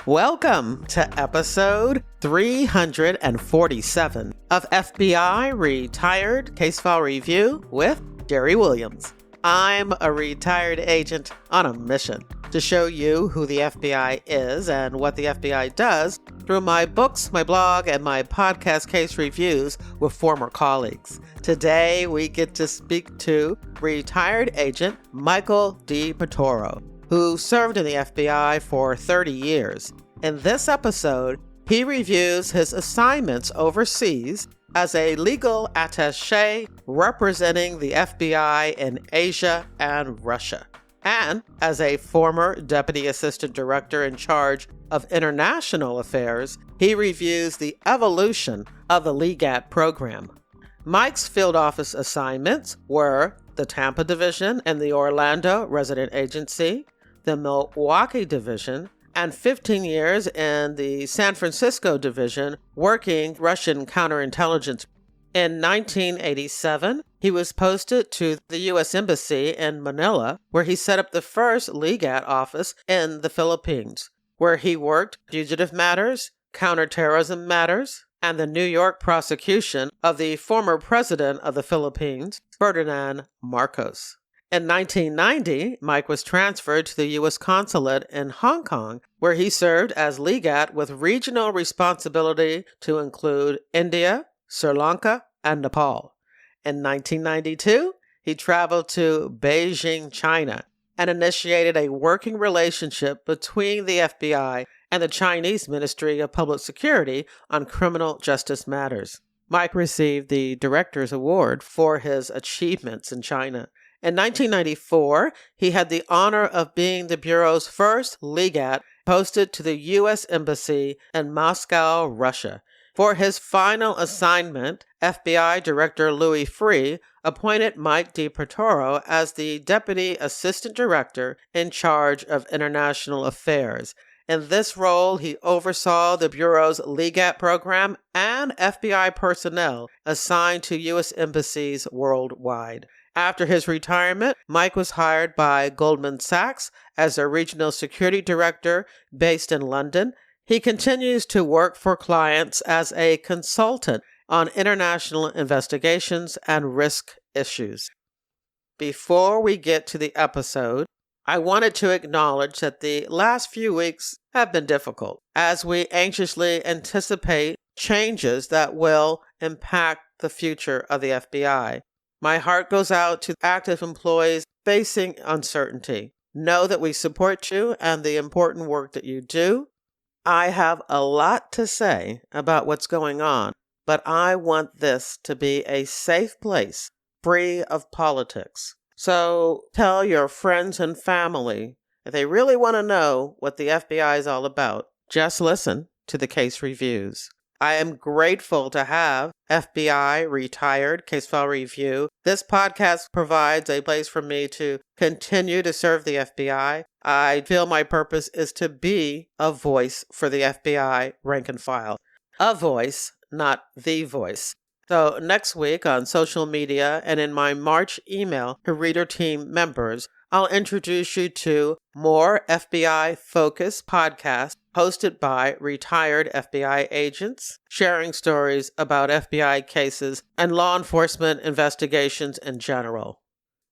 Welcome to episode 347 of FBI Retired Case File Review with Jerry Williams. I'm a retired agent on a mission to show you who the FBI is and what the FBI does through my books, my blog, and my podcast case reviews with former colleagues. Today, we get to speak to retired agent Michael di Pretoro, who served in the FBI for 30 years. In this episode, he reviews his assignments overseas as a legal attaché representing the FBI in Asia and Russia, and as a former Deputy Assistant Director in charge of international affairs, he reviews the evolution of the Legat program. Mike's field office assignments were the Tampa Division and the Orlando Resident Agency, the Milwaukee Division, and 15 years in the San Francisco Division working Russian counterintelligence. In 1987, he was posted to the U.S. Embassy in Manila, where he set up the first Legat office in the Philippines, where he worked fugitive matters, counterterrorism matters, and the New York prosecution of the former president of the Philippines, Ferdinand Marcos. In 1990, Mike was transferred to the U.S. consulate in Hong Kong, where he served as Legat with regional responsibility to include India, Sri Lanka, and Nepal. In 1992, he traveled to Beijing, China, and initiated a working relationship between the FBI and the Chinese Ministry of Public Security on criminal justice matters. Mike received the Director's Award for his achievements in China. In 1994, he had the honor of being the Bureau's first Legat posted to the U.S. Embassy in Moscow, Russia. For his final assignment, FBI Director Louis Freeh appointed Mike di Pretoro as the Deputy Assistant Director in charge of international affairs. In this role, he oversaw the Bureau's Legat program and FBI personnel assigned to U.S. embassies worldwide. After his retirement, Mike was hired by Goldman Sachs as a regional security director based in London. He continues to work for clients as a consultant on international investigations and risk issues. Before we get to the episode, I wanted to acknowledge that the last few weeks have been difficult as we anxiously anticipate changes that will impact the future of the FBI. My heart goes out to active employees facing uncertainty. Know that we support you and the important work that you do. I have a lot to say about what's going on, but I want this to be a safe place, free of politics. So tell your friends and family, if they really want to know what the FBI is all about, just listen to the case reviews. I am grateful to have FBI Retired Case File Review. This podcast provides a place for me to continue to serve the FBI. I feel my purpose is to be a voice for the FBI rank and file. A voice, not the voice. So next week on social media and in my March email to reader team members, I'll introduce you to more FBI-focused podcasts hosted by retired FBI agents, sharing stories about FBI cases and law enforcement investigations in general.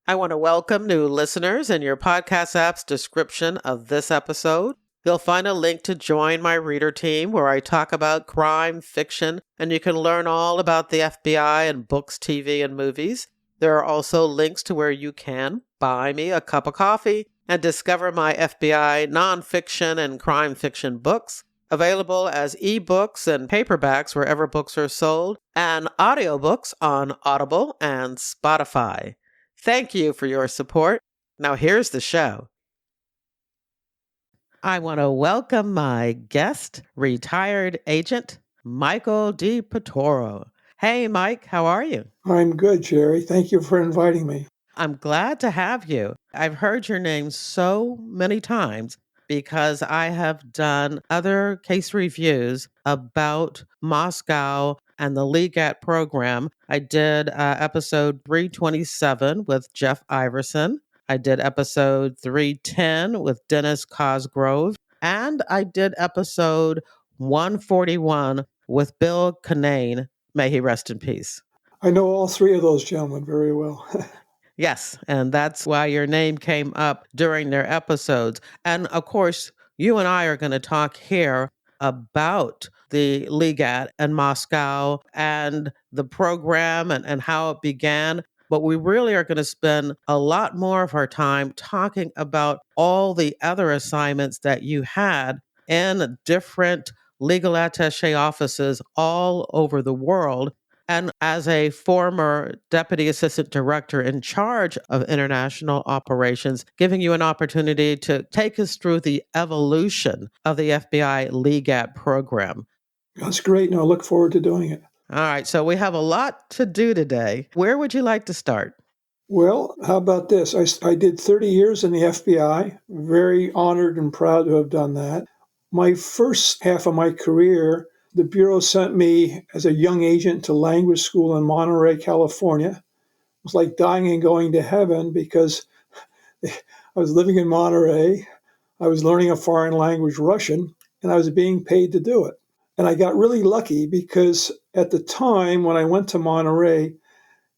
I want to welcome new listeners in your podcast app's description of this episode. You'll find a link to join my reader team where I talk about crime, fiction, and you can learn all about the FBI in books, TV, and movies. There are also links to where you can buy me a cup of coffee and discover my FBI nonfiction and crime fiction books, available as ebooks and paperbacks wherever books are sold, and audiobooks on Audible and Spotify. Thank you for your support. Now here's the show. I want to welcome my guest, retired agent, Michael di Pretoro. Hey, Mike, how are you? I'm good, Jerry. Thank you for inviting me. I'm glad to have you. I've heard your name so many times because I have done other case reviews about Moscow and the Legat program. I did episode 327 with Jeff Iverson. I did episode 310 with Dennis Cosgrove. And I did episode 141 with Bill Kinane. May he rest in peace. I know all three of those gentlemen very well. Yes, and that's why your name came up during their episodes. And of course, you and I are going to talk here about the Legat and Moscow and the program and how it began. But we really are going to spend a lot more of our time talking about all the other assignments that you had in different legal attaché offices all over the world. And as a former deputy assistant director in charge of international operations, giving you an opportunity to take us through the evolution of the FBI Legat program. That's great, and I look forward to doing it. All right, so we have a lot to do today. Where would you like to start? Well, how about this? I did 30 years in the FBI, very honored and proud to have done that. My first half of my career, the Bureau sent me as a young agent to language school in Monterey, California. It was like dying and going to heaven because I was living in Monterey, I was learning a foreign language, Russian, and I was being paid to do it. And I got really lucky because at the time when I went to Monterey,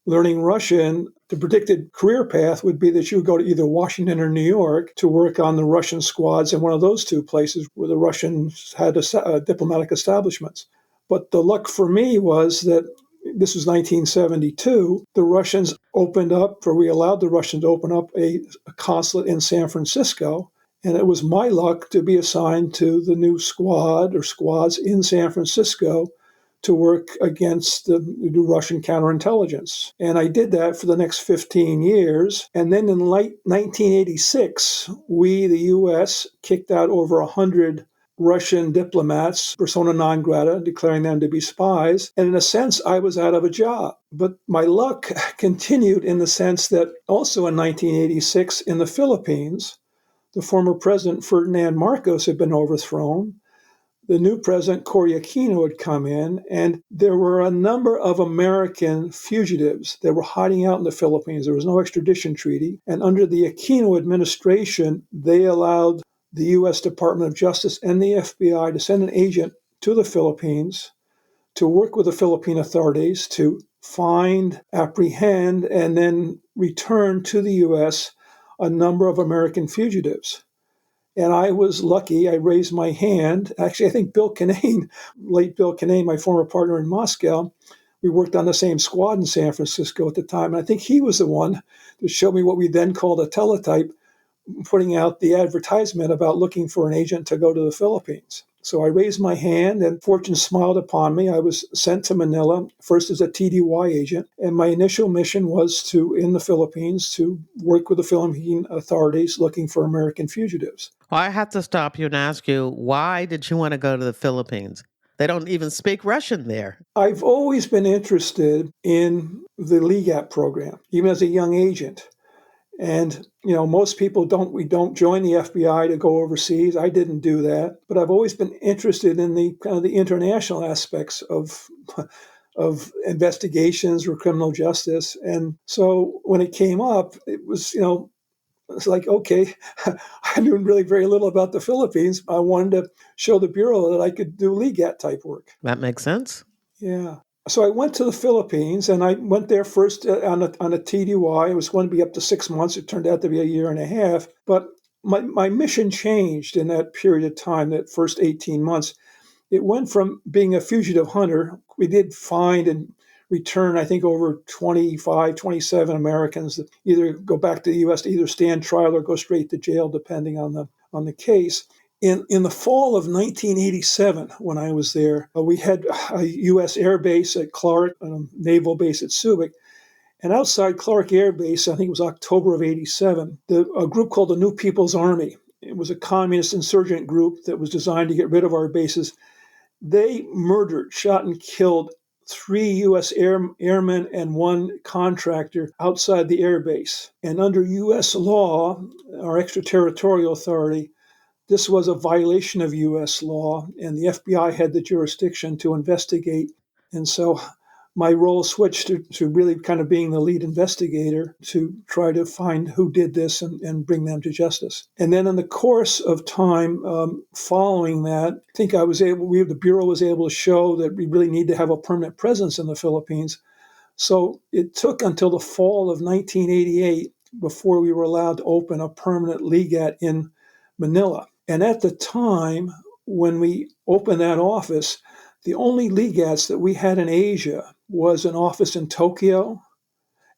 learning Russian, the predicted career path would be that you would go to either Washington or New York to work on the Russian squads in one of those two places where the Russians had diplomatic establishments. But the luck for me was that this was 1972. The Russians opened up, or we allowed the Russians to open up a consulate in San Francisco. And it was my luck to be assigned to the new squad or squads in San Francisco to work against the Russian counterintelligence. And I did that for the next 15 years. And then in late 1986, we, the U.S., kicked out over 100 Russian diplomats, persona non grata, declaring them to be spies. And in a sense, I was out of a job. But my luck continued in the sense that also in 1986, in the Philippines, the former president Ferdinand Marcos had been overthrown. The new president, Cory Aquino, had come in, and there were a number of American fugitives that were hiding out in the Philippines. There was no extradition treaty. And under the Aquino administration, they allowed the U.S. Department of Justice and the FBI to send an agent to the Philippines to work with the Philippine authorities to find, apprehend, and then return to the U.S. a number of American fugitives. And I was lucky. I raised my hand. Actually, I think Bill Kinane, late Bill Kinane, my former partner in Moscow, we worked on the same squad in San Francisco at the time. And I think he was the one that showed me what we then called a teletype, putting out the advertisement about looking for an agent to go to the Philippines. So I raised my hand, and fortune smiled upon me. I was sent to Manila, first as a TDY agent, and my initial mission was in the Philippines, to work with the Philippine authorities looking for American fugitives. Well, I have to stop you and ask you, why did you want to go to the Philippines? They don't even speak Russian there. I've always been interested in the Legat program, even as a young agent. And, most people don't join the FBI to go overseas. I didn't do that, but I've always been interested in the kind of the international aspects of investigations or criminal justice. And so when it came up, it was, it's like, okay, I knew really very little about the Philippines. I wanted to show the Bureau that I could do Legat type work. That makes sense. Yeah. So I went to the Philippines, and I went there first on a TDY. It was going to be up to 6 months. It turned out to be a year and a half. But my mission changed in that period of time, that first 18 months. It went from being a fugitive hunter. We did find and return, I think, over 25, 27 Americans that either go back to the U.S. to either stand trial or go straight to jail, depending on the case. In the fall of 1987, when I was there, we had a U.S. Air Base at Clark, a naval base at Subic. And outside Clark Air Base, I think it was October of 87, a group called the New People's Army. It was a communist insurgent group that was designed to get rid of our bases. They murdered, shot, and killed 3 U.S. airmen and 1 contractor outside the air base. And under U.S. law, our extraterritorial authority, this was a violation of U.S. law, and the FBI had the jurisdiction to investigate. And so my role switched to really kind of being the lead investigator to try to find who did this and bring them to justice. And then in the course of time following that, I think the Bureau was able to show that we really need to have a permanent presence in the Philippines. So it took until the fall of 1988 before we were allowed to open a permanent Legat in Manila. And at the time, when we opened that office, the only Legats that we had in Asia was an office in Tokyo,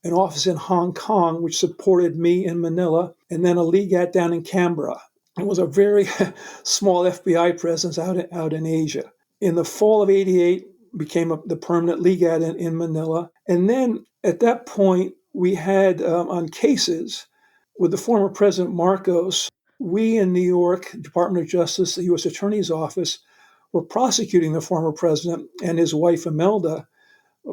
an office in Hong Kong, which supported me in Manila, and then a Legat down in Canberra. It was a very small FBI presence out in Asia. In the fall of 88, became the permanent Legat in Manila. And then at that point, we had on cases with the former President Marcos, we in New York, Department of Justice, the U.S. Attorney's Office, were prosecuting the former president and his wife Imelda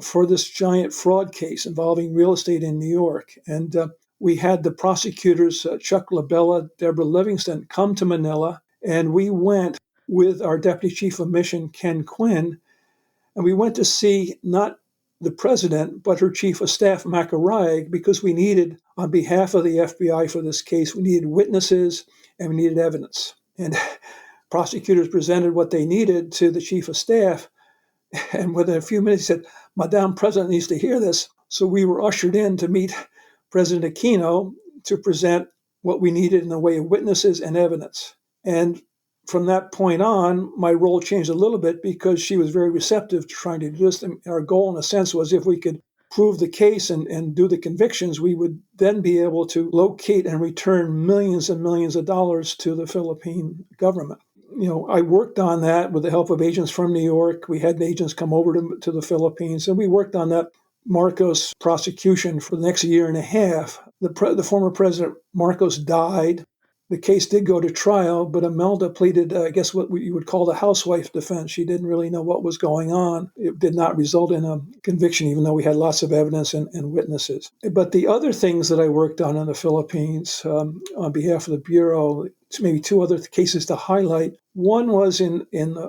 for this giant fraud case involving real estate in New York. And we had the prosecutors, Chuck LaBella, Deborah Livingston, come to Manila, and we went with our Deputy Chief of Mission, Ken Quinn, and we went to see not the president, but her chief of staff, Macarag, because we needed, on behalf of the FBI for this case, we needed witnesses and we needed evidence. And prosecutors presented what they needed to the chief of staff, and within a few minutes he said, Madame President needs to hear this. So we were ushered in to meet President Aquino to present what we needed in the way of witnesses and evidence. And from that point on, my role changed a little bit because she was very receptive to trying to do this. And our goal, in a sense, was if we could prove the case and do the convictions, we would then be able to locate and return millions and millions of dollars to the Philippine government. I worked on that with the help of agents from New York. We had agents come over to the Philippines, and we worked on that Marcos prosecution for the next year and a half. The former president, Marcos, died. The case did go to trial, but Imelda pleaded, I guess, what you would call the housewife defense. She didn't really know what was going on. It did not result in a conviction, even though we had lots of evidence and witnesses. But the other things that I worked on in the Philippines on behalf of the Bureau, maybe two other cases to highlight. One was in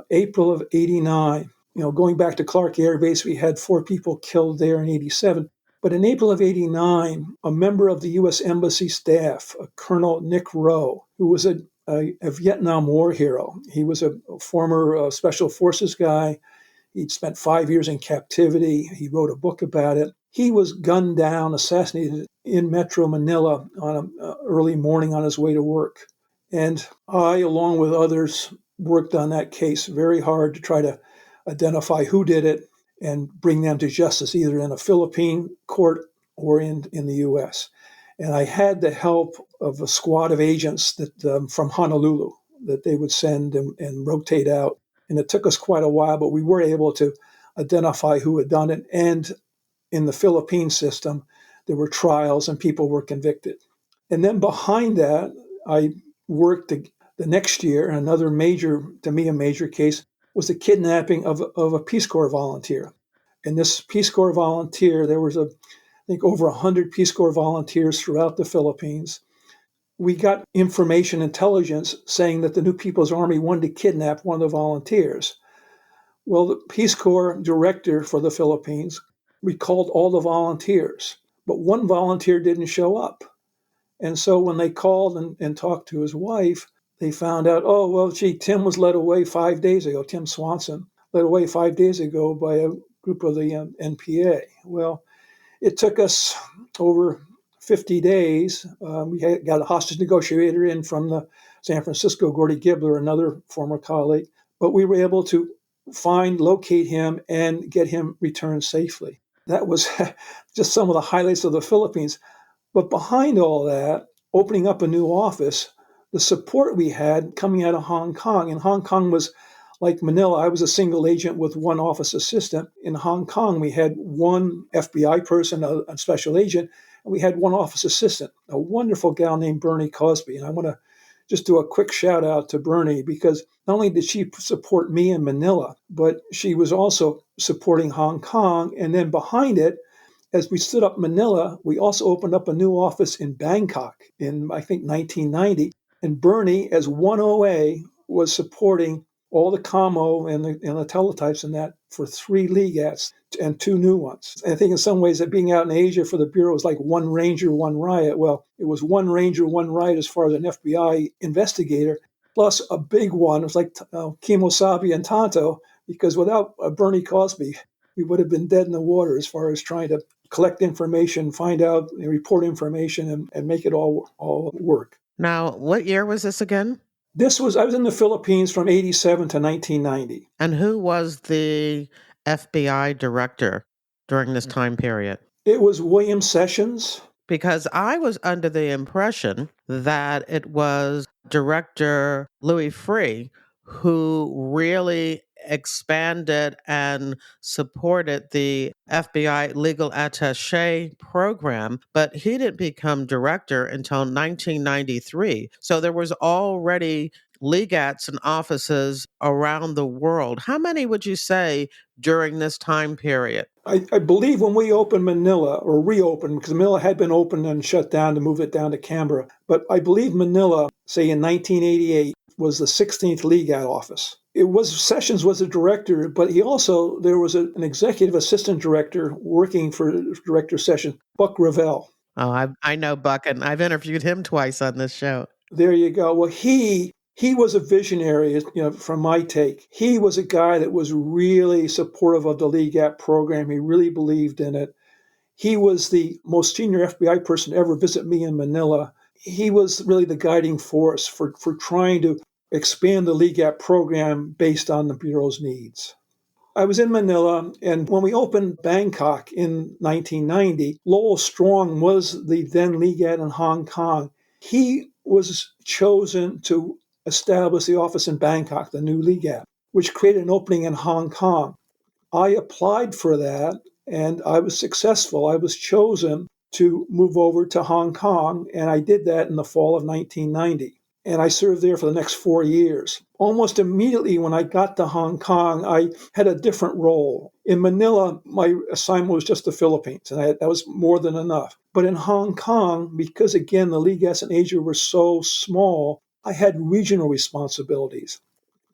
April of 89. Going back to Clark Air Base, we had 4 people killed there in 87. But in April of 89, a member of the U.S. Embassy staff, Colonel Nick Rowe, who was a Vietnam War hero, he was a former Special Forces guy. He'd spent 5 years in captivity. He wrote a book about it. He was gunned down, assassinated in Metro Manila on an early morning on his way to work. And I, along with others, worked on that case very hard to try to identify who did it and bring them to justice, either in a Philippine court or in the U.S. And I had the help of a squad of agents that from Honolulu that they would send and rotate out. And it took us quite a while, but we were able to identify who had done it. And in the Philippine system, there were trials and people were convicted. And then behind that, I worked the next year, another major case, was the kidnapping of a Peace Corps volunteer. And this Peace Corps volunteer, there was I think over 100 Peace Corps volunteers throughout the Philippines. We got intelligence saying that the New People's Army wanted to kidnap one of the volunteers. Well, the Peace Corps director for the Philippines recalled all the volunteers, but one volunteer didn't show up. And so when they called and talked to his wife, they found out, Tim was led away 5 days ago. Tim Swanson led away 5 days ago by a group of the NPA. Well, it took us over 50 days. We got a hostage negotiator in from the San Francisco, Gordy Gibler, another former colleague. But we were able to locate him, and get him returned safely. That was just some of the highlights of the Philippines. But behind all that, opening up a new office, the support we had coming out of Hong Kong, and Hong Kong was like Manila. I was a single agent with one office assistant. In Hong Kong, we had one FBI person, a special agent, and we had one office assistant, a wonderful gal named Bernie Cosby. And I want to just do a quick shout out to Bernie, because not only did she support me in Manila, but she was also supporting Hong Kong. And then behind it, as we stood up Manila, we also opened up a new office in Bangkok in, I think, 1990. And Bernie, as 1OA, was supporting all the commo and the teletypes and that for 3 Legats and 2 new ones. And I think in some ways that being out in Asia for the Bureau was like one ranger, one riot. Well, it was one ranger, one riot as far as an FBI investigator, plus a big one. It was like Kimosabe and Tonto, because without Bernie Cosby, we would have been dead in the water as far as trying to collect information, find out, report information, and make it all work. Now, what year was this again? I was in the Philippines from 87 to 1990. And who was the FBI director during this time period? It was William Sessions. Because I was under the impression that it was director Louis Free who really expanded and supported the FBI Legal Attaché program, but he didn't become director until 1993. So there was already legats and offices around the world. How many would you say during this time period? I believe when we opened Manila, or reopened, because Manila had been opened and shut down to move it down to Canberra, but I believe Manila, say in 1988, was the 16th Legat office. Sessions was a director, but there was an executive assistant director working for Director Sessions, Buck Revell. Oh, I know Buck, and I've interviewed him twice on this show. There you go. Well, he was a visionary, from my take. He was a guy that was really supportive of the Legat program. He really believed in it. He was the most senior FBI person to ever visit me in Manila. He was really the guiding force for trying to expand the Legat program based on the Bureau's needs. I was in Manila, and when we opened Bangkok in 1990, Lowell Strong was the then Legat in Hong Kong. He was chosen to establish the office in Bangkok, the new Legat, which created an opening in Hong Kong. I applied for that, and I was successful. I was chosen to move over to Hong Kong, and I did that in the fall of 1990. And I served there for the next 4 years. Almost immediately when I got to Hong Kong, I had a different role. In Manila, my assignment was just the Philippines, and that was more than enough. But in Hong Kong, because again, the Legats in Asia were so small, I had regional responsibilities.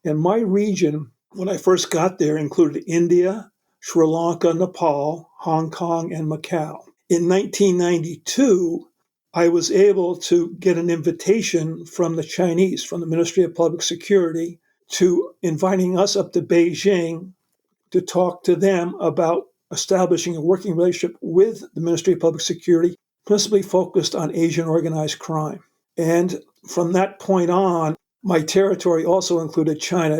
And my region, when I first got there, included India, Sri Lanka, Nepal, Hong Kong, and Macau. In 1992, I was able to get an invitation from the Chinese, from the Ministry of Public Security, to inviting us up to Beijing to talk to them about establishing a working relationship with the Ministry of Public Security, principally focused on Asian organized crime. And from that point on, my territory also included China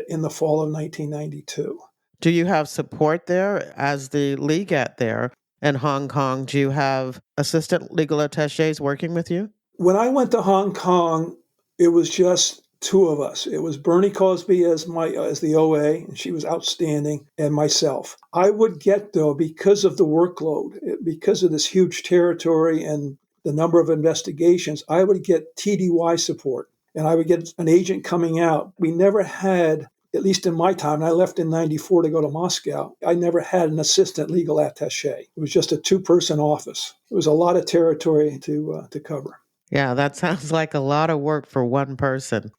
in the fall of 1992. Do you have support there as the legat there in Hong Kong? Do you have assistant legal attaches working with you? When I went to Hong Kong, it was just 2 of us. It was Bernie Cosby as the OA, and she was outstanding, and myself. I would get, though, because of the workload, because of this huge territory and the number of investigations, I would get TDY support, and I would get an agent coming out. We never had, at least in my time, and I left in 94 to go to Moscow, I never had an assistant legal attaché. It was just a 2-person office. It was a lot of territory to cover. Yeah, that sounds like a lot of work for one person.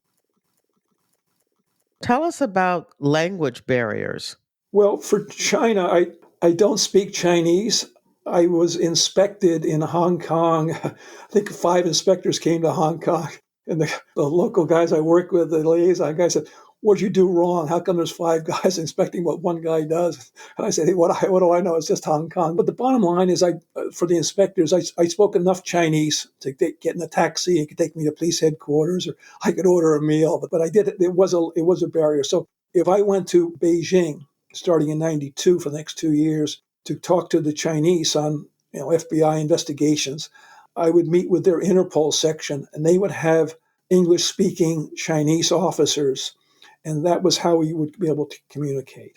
Tell us about language barriers. Well, for China, I don't speak Chinese. I was inspected in Hong Kong. I think 5 inspectors came to Hong Kong. And the local guys I work with, the liaison guy said, "What'd you do wrong? How come there's 5 guys inspecting what one guy does?" And I said, "Hey, what do I know? It's just Hong Kong." But the bottom line is, for the inspectors, I spoke enough Chinese to get in a taxi. He could take me to police headquarters, or I could order a meal. But I did it. It was a barrier. So if I went to Beijing, starting in 92 for the next 2 years, to talk to the Chinese on FBI investigations, I would meet with their Interpol section, and they would have English-speaking Chinese officers, and that was how we would be able to communicate.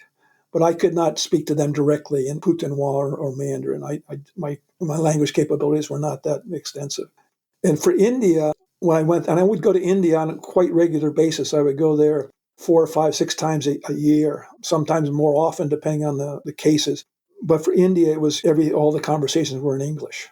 But I could not speak to them directly in Putonghua or Mandarin. My language capabilities were not that extensive. And for India, when I went, and I would go to India on a quite regular basis, I would go there 4 or 5, 6 times a year, sometimes more often, depending on the cases. But for India, it was all the conversations were in English.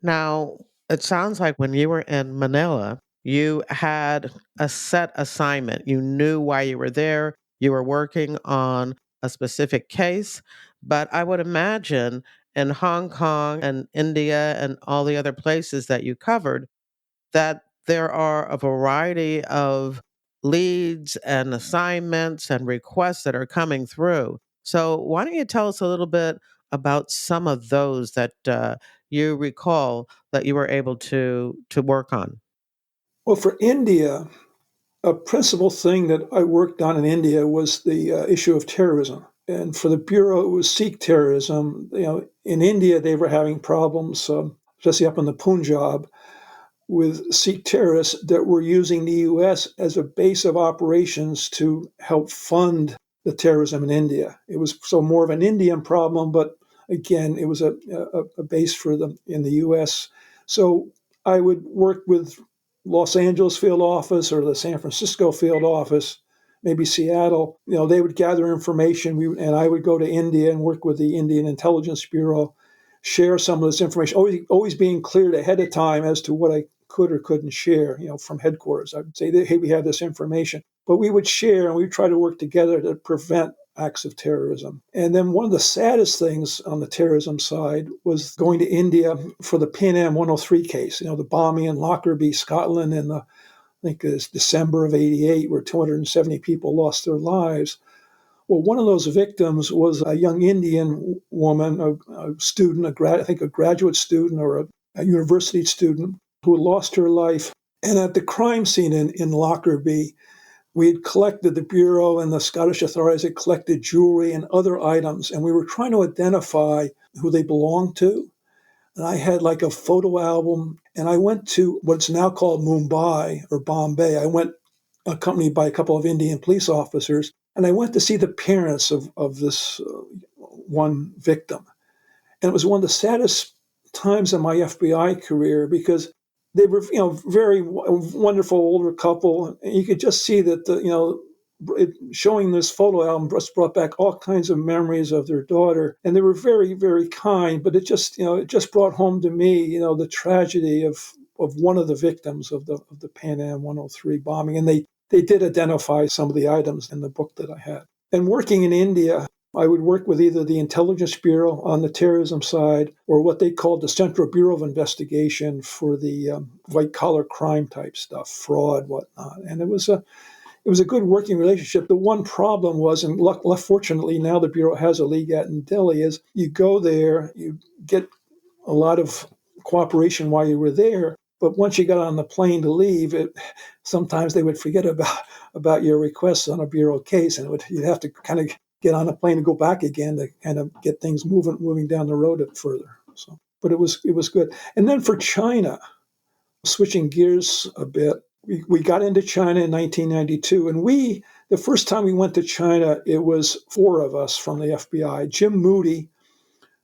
Now, it sounds like when you were in Manila, You had a set assignment. You knew why you were there. You were working on a specific case. But I would imagine in Hong Kong and India and all the other places that you covered, that there are a variety of leads and assignments and requests that are coming through. So, why don't you tell us a little bit about some of those that you recall that you were able to work on? Well, for India, a principal thing that I worked on in India was the issue of terrorism. And for the Bureau, it was Sikh terrorism. In India, they were having problems, especially up in the Punjab, with Sikh terrorists that were using the U.S. as a base of operations to help fund the terrorism in India. It was so more of an Indian problem, but again, it was a base for them in the U.S. So I would work with Los Angeles field office or the San Francisco field office, maybe Seattle. They would gather information, and I would go to India and work with the Indian Intelligence Bureau, share some of this information, always being cleared ahead of time as to what I could or couldn't share, from headquarters. I would say, hey, we have this information. But we would share and we would try to work together to prevent acts of terrorism. And then one of the saddest things on the terrorism side was going to India for the Pan Am 103 case, the bombing in Lockerbie, Scotland, in I think it was December of '88, where 270 people lost their lives. Well, one of those victims was a young Indian woman, a student, I think a graduate student or a university student who had lost her life. And at the crime scene in Lockerbie, we had collected, the Bureau and the Scottish authorities had collected jewelry and other items, and we were trying to identify who they belonged to. And I had like a photo album, and I went to what's now called Mumbai or Bombay. I went accompanied by a couple of Indian police officers, and I went to see the parents of this one victim. And it was one of the saddest times in my FBI career because they were, very wonderful older couple. And you could just see that showing this photo album just brought back all kinds of memories of their daughter, and they were very, very kind. But it just brought home to me, the tragedy of one of the victims of the Pan Am 103 bombing, and they did identify some of the items in the book that I had. And working in India, I would work with either the Intelligence Bureau on the terrorism side or what they called the Central Bureau of Investigation for the white-collar crime type stuff, fraud, whatnot. And it was a good working relationship. The one problem was, and fortunately now the Bureau has a Legat in Delhi, is you go there, you get a lot of cooperation while you were there, but once you got on the plane to leave, sometimes they would forget about your requests on a Bureau case, and you'd have to kind of get on a plane and go back again to kind of get things moving down the road further. So, but it was good. And then for China, switching gears a bit, we got into China in 1992, and the first time we went to China, it was four of us from the FBI. Jim Moody,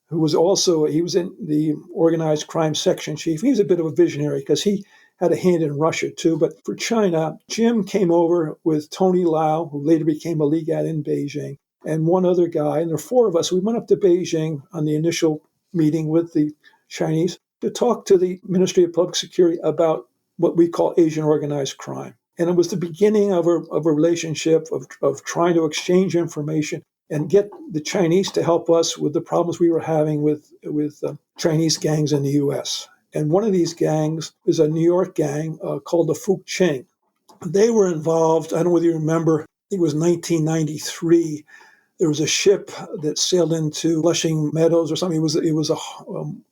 who was he was in the organized crime section chief. He was a bit of a visionary because he had a hand in Russia too. But for China, Jim came over with Tony Lau, who later became a Legat in Beijing, and one other guy. And there were four of us. We went up to Beijing on the initial meeting with the Chinese to talk to the Ministry of Public Security about what we call Asian organized crime. And it was the beginning of a relationship of trying to exchange information and get the Chinese to help us with the problems we were having with Chinese gangs in the U.S. And one of these gangs is a New York gang called the Fuq Ching. They were involved, I don't know whether you remember, I think it was 1993. There was a ship that sailed into Flushing Meadows or something. It was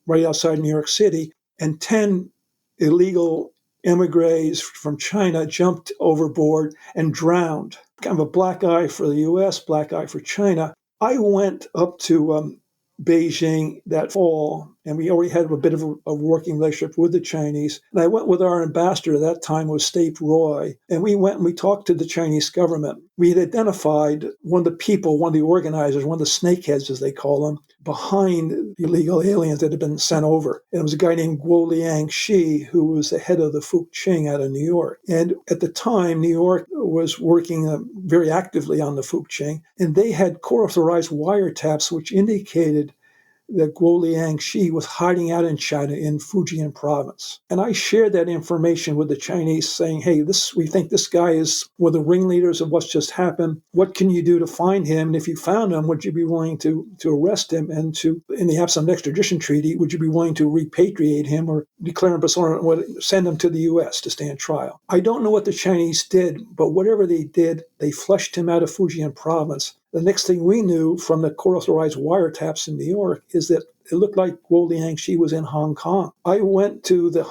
right outside New York City, and 10 illegal emigres from China jumped overboard and drowned. Kind of a black eye for the U.S., black eye for China. I went up to Beijing that fall, and we already had a bit of a working relationship with the Chinese. And I went with our ambassador at that time, was Stape Roy, and we went and we talked to the Chinese government. We had identified one of the organizers, one of the snakeheads, as they call them, behind the illegal aliens that had been sent over. And it was a guy named Guo Liangxi, who was the head of the Fuq Ching out of New York. And at the time, New York was working very actively on the Fuq Ching, and they had court-authorized wiretaps which indicated that Guo Liangxi was hiding out in China in Fujian province. And I shared that information with the Chinese saying, hey, we think this guy is one of the ringleaders of what's just happened. What can you do to find him? And if you found him, would you be willing to arrest him and in the absence of an extradition treaty, would you be willing to repatriate him or declare him persona, or send him to the U.S. to stand trial? I don't know what the Chinese did, but whatever they did, they flushed him out of Fujian province. The next thing we knew from the court-authorized wiretaps in New York is that it looked like Guo Liangxi was in Hong Kong. I went to the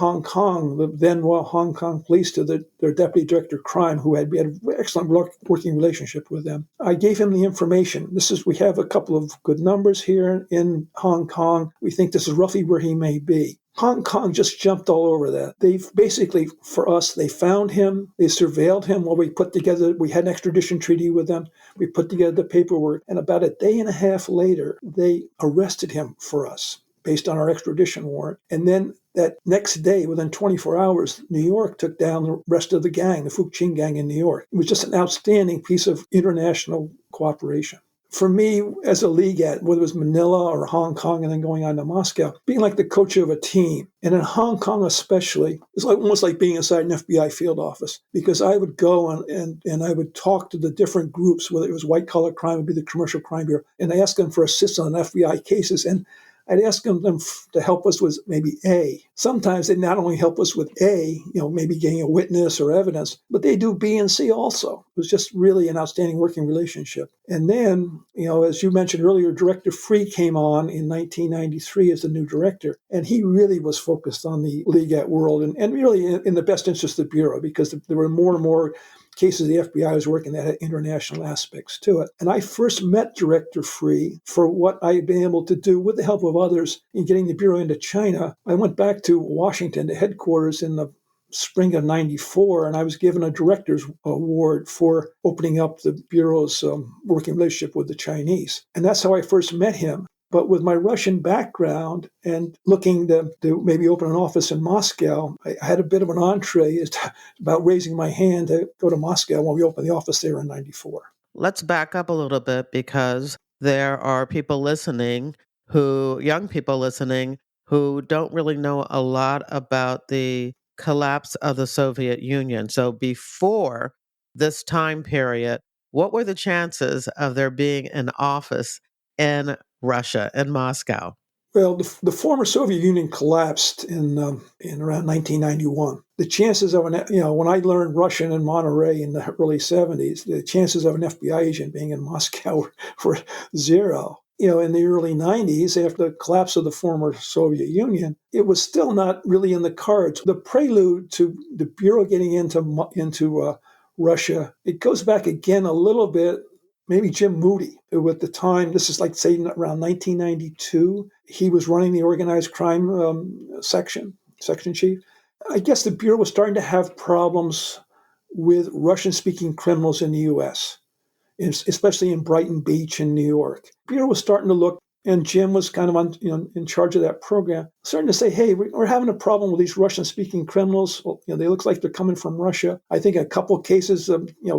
then Royal Hong Kong Police, to their Deputy Director of Crime, who had an excellent working relationship with them. I gave him the information. We have a couple of good numbers here in Hong Kong. We think this is roughly where he may be. Hong Kong just jumped all over that. They've basically, for us, they found him, they surveilled him while we had an extradition treaty with them. We put together the paperwork, and about a day and a half later, they arrested him for us based on our extradition warrant. And then that next day, within 24 hours, New York took down the rest of the gang, the Fuqing gang in New York. It was just an outstanding piece of international cooperation. For me, as a Legat, whether it was Manila or Hong Kong and then going on to Moscow, being like the coach of a team, and in Hong Kong especially, it's almost like being inside an FBI field office, because I would go and I would talk to the different groups, whether it was white-collar crime, it would be the Commercial Crime Bureau, and I asked them for assistance on FBI cases, and I'd ask them to help us with maybe A. Sometimes they not only help us with A, maybe getting a witness or evidence, but they do B and C also. It was just really an outstanding working relationship. And then, as you mentioned earlier, Director Free came on in 1993 as the new director, and he really was focused on the Legat world and really in the best interest of the Bureau, because there were more and more cases the FBI was working that had international aspects to it. And I first met Director Free for what I had been able to do with the help of others in getting the Bureau into China. I went back to Washington, to headquarters, in the spring of 94, and I was given a director's award for opening up the Bureau's working relationship with the Chinese. And that's how I first met him. But with my Russian background and looking to maybe open an office in Moscow, I had a bit of an entree about raising my hand to go to Moscow when we opened the office there in 94. Let's back up a little bit, because there are young people listening, who don't really know a lot about the collapse of the Soviet Union. So before this time period, what were the chances of there being an office in Russia, in Moscow? Well, the former Soviet Union collapsed in around 1991. The chances of when I learned Russian in Monterey in the early 70s, the chances of an FBI agent being in Moscow were zero. In the early 90s, after the collapse of the former Soviet Union, it was still not really in the cards. The prelude to the Bureau getting into Russia, it goes back again a little bit. Maybe Jim Moody, who at the time, this is like, say, around 1992, he was running the organized crime section chief. I guess the Bureau was starting to have problems with Russian-speaking criminals in the U.S., especially in Brighton Beach in New York. The Bureau was starting to look, and Jim was kind of in charge of that program, starting to say, hey, we're having a problem with these Russian-speaking criminals. Well, they look like they're coming from Russia. I think a couple of cases,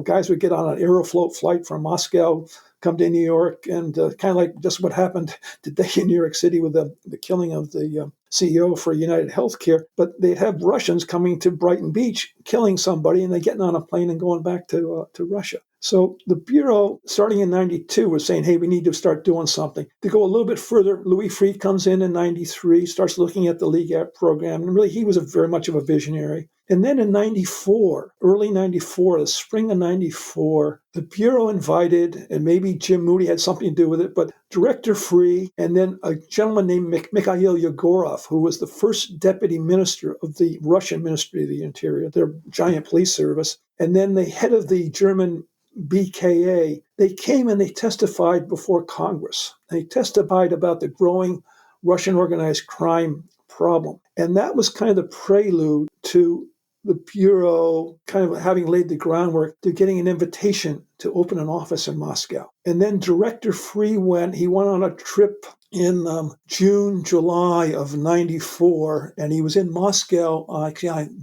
guys would get on an Aeroflot flight from Moscow, come to New York, and kind of like just what happened today in New York City with the killing of the CEO for United Healthcare. But they'd have Russians coming to Brighton Beach, killing somebody, and then getting on a plane and going back to Russia. So the Bureau, starting in 92, was saying, hey, we need to start doing something. To go a little bit further, Louis Freeh comes in 93, starts looking at the Legat program, and really he was very much of a visionary. And then in 94, early 94, the spring of 94, the Bureau invited, and maybe Jim Moody had something to do with it, but Director Free, and then a gentleman named Mikhail Yegorov, who was the first deputy minister of the Russian Ministry of the Interior, their giant police service, and then the head of the German BKA, they came and they testified before Congress. They testified about the growing Russian organized crime problem. And that was kind of the prelude to the Bureau kind of having laid the groundwork to getting an invitation to open an office in Moscow. And then Director Free went on a trip in July of 94, and he was in Moscow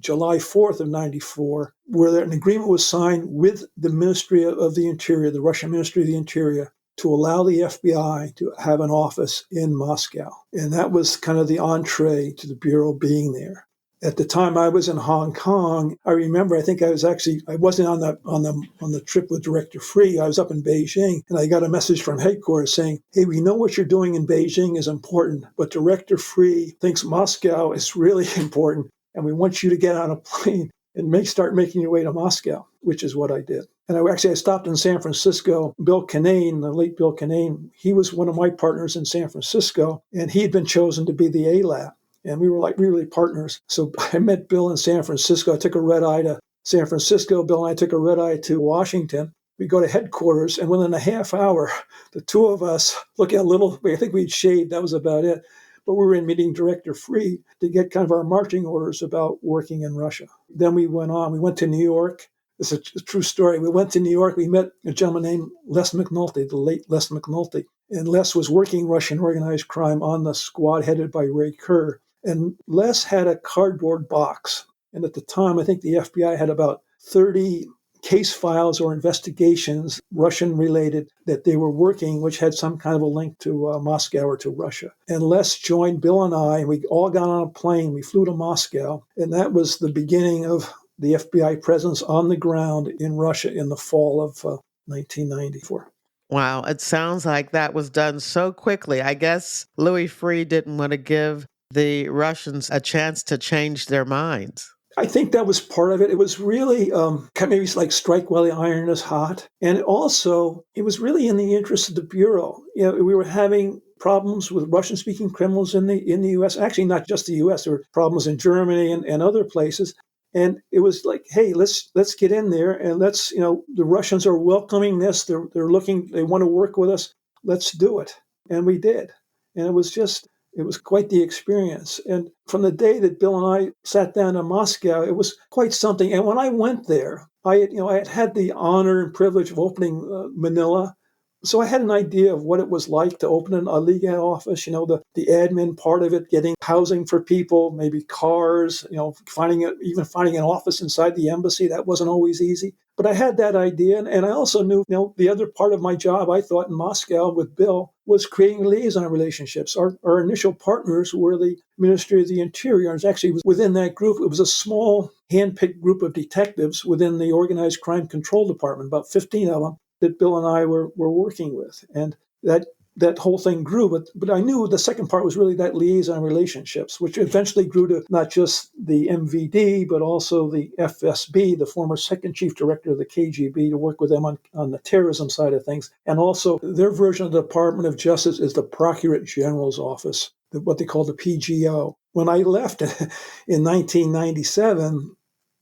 July 4th of 94, where an agreement was signed with the Ministry of the Interior, the Russian Ministry of the Interior, to allow the FBI to have an office in Moscow. And that was kind of the entree to the Bureau being there. At the time I was in Hong Kong, I remember, I wasn't on the trip with Director Free. I was up in Beijing, and I got a message from headquarters saying, hey, we know what you're doing in Beijing is important, but Director Free thinks Moscow is really important, and we want you to get on a plane and start making your way to Moscow, which is what I did. And I stopped in San Francisco. Bill Kinane, the late Bill Kinane, he was one of my partners in San Francisco, and he had been chosen to be the ALAP. And we were really partners. So I met Bill in San Francisco. I took a red eye to San Francisco. Bill and I took a red eye to Washington. We go to headquarters, and within a half hour, the two of us look at I think we'd shaved, that was about it. But we were in meeting Director Free to get kind of our marching orders about working in Russia. Then we went on. We went to New York. It's a true story. We went to New York. We met a gentleman named Les McNulty, the late Les McNulty. And Les was working Russian organized crime on the squad headed by Ray Kerr. And Les had a cardboard box. And at the time, I think the FBI had about 30 case files or investigations, Russian-related, that they were working, which had some kind of a link to Moscow or to Russia. And Les joined Bill and I, and we all got on a plane. We flew to Moscow. And that was the beginning of the FBI presence on the ground in Russia in the fall of 1994. Wow, it sounds like that was done so quickly. I guess Louis Freeh didn't want to give the Russians a chance to change their minds. I think that was part of it. It was really maybe like strike while the iron is hot. And also, it was really in the interest of the Bureau. We were having problems with Russian-speaking criminals in the U.S. Actually, not just the U.S. There were problems in Germany and other places. And it was like, hey, let's get in there, and the Russians are welcoming this. They're looking, they want to work with us. Let's do it. And we did. And it was quite the experience. And from the day that Bill and I sat down in Moscow, it was quite something. And when I went there, I had the honor and privilege of opening Manila. So I had an idea of what it was like to open a Legat office, the admin part of it, getting housing for people, maybe cars, finding an office inside the embassy. That wasn't always easy. But I had that idea. And I also knew, the other part of my job, I thought in Moscow with Bill, was creating liaison relationships. Our initial partners were the Ministry of the Interior. And actually, within that group, it was a small hand-picked group of detectives within the Organized Crime Control Department, about 15 of them, that Bill and I were working with. And that whole thing grew. But I knew the second part was really that liaison relationships, which eventually grew to not just the MVD, but also the FSB, the former second chief director of the KGB, to work with them on the terrorism side of things. And also their version of the Department of Justice is the Procurator General's Office, what they call the PGO. When I left in 1997,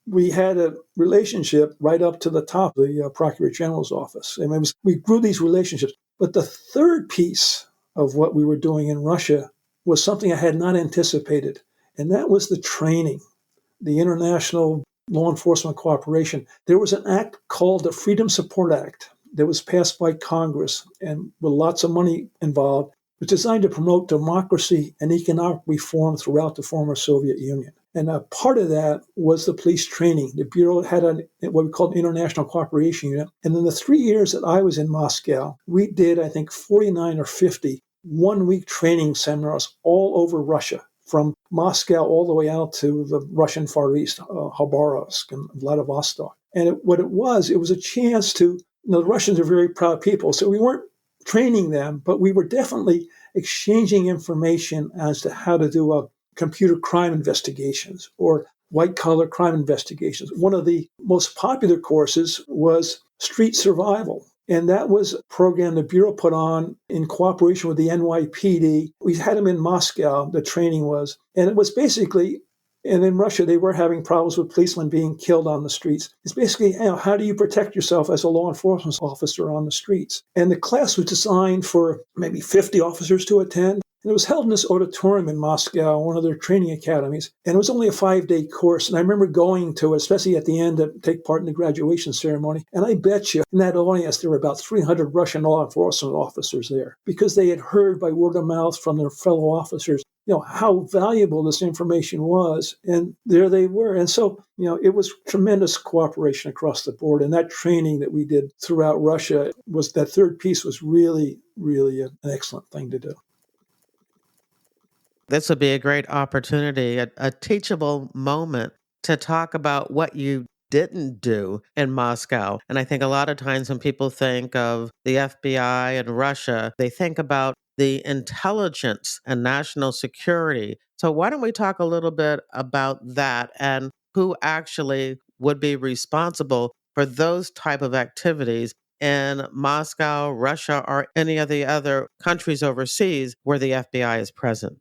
we had a relationship right up to the top of the Procurator General's office. And we grew these relationships. But the third piece of what we were doing in Russia was something I had not anticipated. And that was the training, the international law enforcement cooperation. There was an act called the Freedom Support Act that was passed by Congress and with lots of money involved. It was designed to promote democracy and economic reform throughout the former Soviet Union. And a part of that was the police training. The Bureau had what we called an international cooperation unit. And in the 3 years that I was in Moscow, we did, I think, 49 or 50 one-week training seminars all over Russia, from Moscow all the way out to the Russian Far East, Khabarovsk and Vladivostok. And what it was a chance to, the Russians are very proud people, so we weren't training them, but we were definitely exchanging information as to how to do computer crime investigations or white-collar crime investigations. One of the most popular courses was street survival. And that was a program the Bureau put on in cooperation with the NYPD. We had them in Moscow, the training was. And it was basically, and in Russia, they were having problems with policemen being killed on the streets. It's basically, how do you protect yourself as a law enforcement officer on the streets? And the class was designed for maybe 50 officers to attend. And it was held in this auditorium in Moscow, one of their training academies. And it was only a 5-day course. And I remember going to it, especially at the end to take part in the graduation ceremony. And I bet you in that audience, there were about 300 Russian law enforcement officers there, because they had heard by word of mouth from their fellow officers how valuable this information was. And there they were. And so, it was tremendous cooperation across the board. And that training that we did throughout Russia was that third piece was really, really an excellent thing to do. This would be a great opportunity, a teachable moment to talk about what you didn't do in Moscow. And I think a lot of times when people think of the FBI and Russia, they think about the intelligence and national security. So why don't we talk a little bit about that and who actually would be responsible for those type of activities in Moscow, Russia, or any of the other countries overseas where the FBI is present?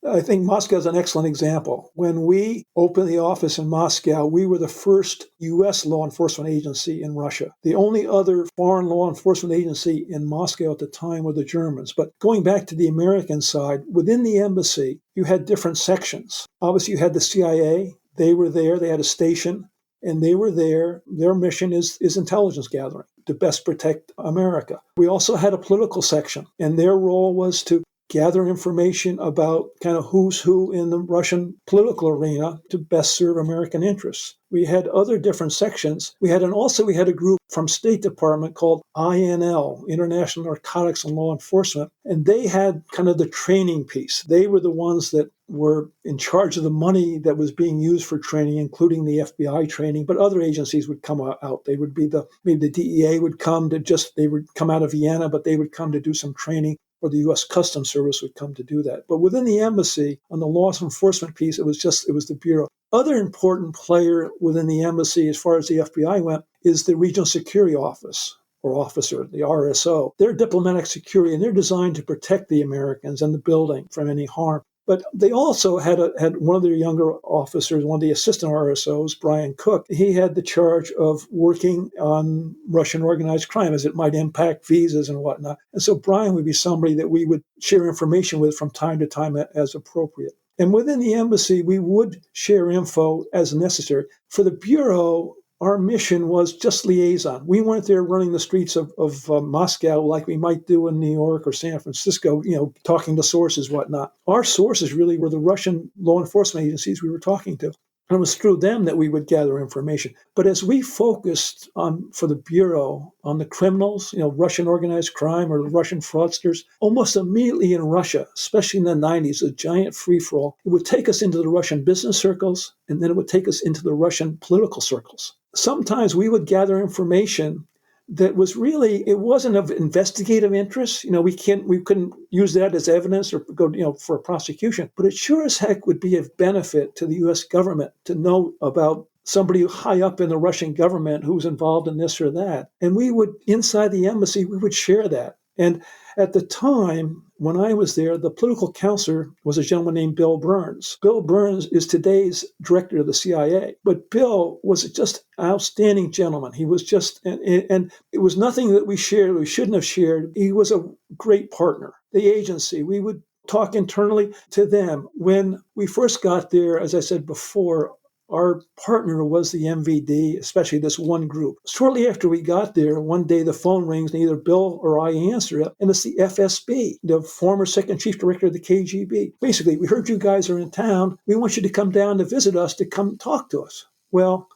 I think Moscow is an excellent example. When we opened the office in Moscow, we were the first U.S. law enforcement agency in Russia. The only other foreign law enforcement agency in Moscow at the time were the Germans. But going back to the American side, within the embassy, you had different sections. Obviously, you had the CIA. They were there. They had a station, and they were there. Their mission is intelligence gathering to best protect America. We also had a political section, and their role was to gather information about kind of who's who in the Russian political arena to best serve American interests. We had other different sections. We had a group from State Department called INL, International Narcotics and Law Enforcement, and they had kind of the training piece. They were the ones that were in charge of the money that was being used for training, including the FBI training, but other agencies would come out. They would be maybe the DEA would come they would come out of Vienna, but they would come to do some training, or the U.S. Customs Service would come to do that. But within the embassy, on the law enforcement piece, it was the Bureau. Other important player within the embassy, as far as the FBI went, is the Regional Security Office, or officer, the RSO. They're diplomatic security, and they're designed to protect the Americans and the building from any harm. But they also had one of their younger officers, one of the assistant RSOs, Brian Cook. He had the charge of working on Russian organized crime as it might impact visas and whatnot. And so Brian would be somebody that we would share information with from time to time as appropriate. And within the embassy, we would share info as necessary. For the Bureau, our mission was just liaison. We weren't there running the streets of Moscow like we might do in New York or San Francisco, talking to sources, whatnot. Our sources really were the Russian law enforcement agencies we were talking to. And it was through them that we would gather information. But as we focused for the Bureau on the criminals, Russian organized crime or the Russian fraudsters, almost immediately in Russia, especially in the 90s, a giant free-for-all, it would take us into the Russian business circles, and then it would take us into the Russian political circles. Sometimes we would gather information that was really, it wasn't of investigative interest. We couldn't use that as evidence or go, for a prosecution, but it sure as heck would be of benefit to the U.S. government to know about somebody high up in the Russian government who's involved in this or that. And we would, inside the embassy, we would share that. And at the time, when I was there, the political counselor was a gentleman named Bill Burns. Bill Burns is today's director of the CIA. But Bill was just an outstanding gentleman. He was just, and it was nothing that we shouldn't have shared. He was a great partner. The agency, we would talk internally to them. When we first got there, as I said before, our partner was the MVD, especially this one group. Shortly after we got there, one day the phone rings and either Bill or I answer it, and it's the FSB, the former second chief director of the KGB. Basically, we heard you guys are in town. We want you to come down to visit us, to come talk to us. Well,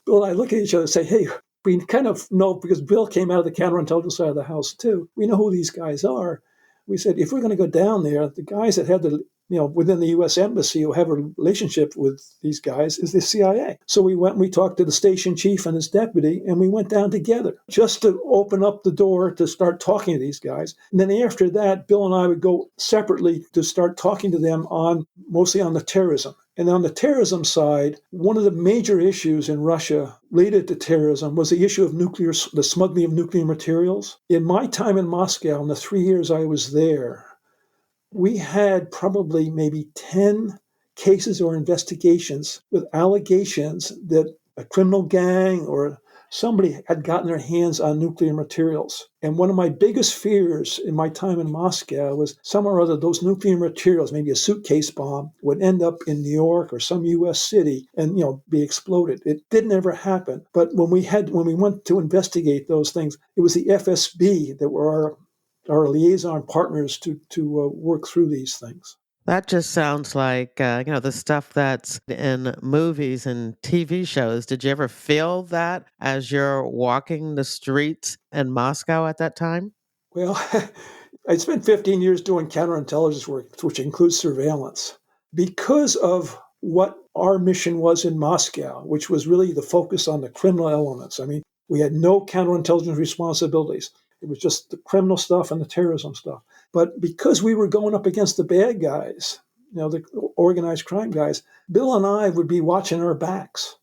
Bill and I look at each other and say, hey, we kind of know, because Bill came out of the counterintelligence side of the house too. We know who these guys are. We said, if we're going to go down there, the guys that had within the U.S. Embassy who have a relationship with these guys is the CIA. So we went and we talked to the station chief and his deputy, and we went down together just to open up the door to start talking to these guys. And then after that, Bill and I would go separately to start talking to them mostly on the terrorism. And on the terrorism side, one of the major issues in Russia related to terrorism was the issue of the smuggling of nuclear materials. In my time in Moscow, in the 3 years I was there, we had probably maybe 10 cases or investigations with allegations that a criminal gang or somebody had gotten their hands on nuclear materials. And one of my biggest fears in my time in Moscow was somewhere or other those nuclear materials, maybe a suitcase bomb, would end up in New York or some U.S. city and be exploded. It didn't ever happen. But when we went to investigate those things, it was the FSB that were our liaison partners to work through these things. That just sounds like, the stuff that's in movies and TV shows. Did you ever feel that as you're walking the streets in Moscow at that time? Well, I spent 15 years doing counterintelligence work, which includes surveillance. Because of what our mission was in Moscow, which was really the focus on the criminal elements. I mean, we had no counterintelligence responsibilities. It was just the criminal stuff and the terrorism stuff. But because we were going up against the bad guys, the organized crime guys, Bill and I would be watching our backs.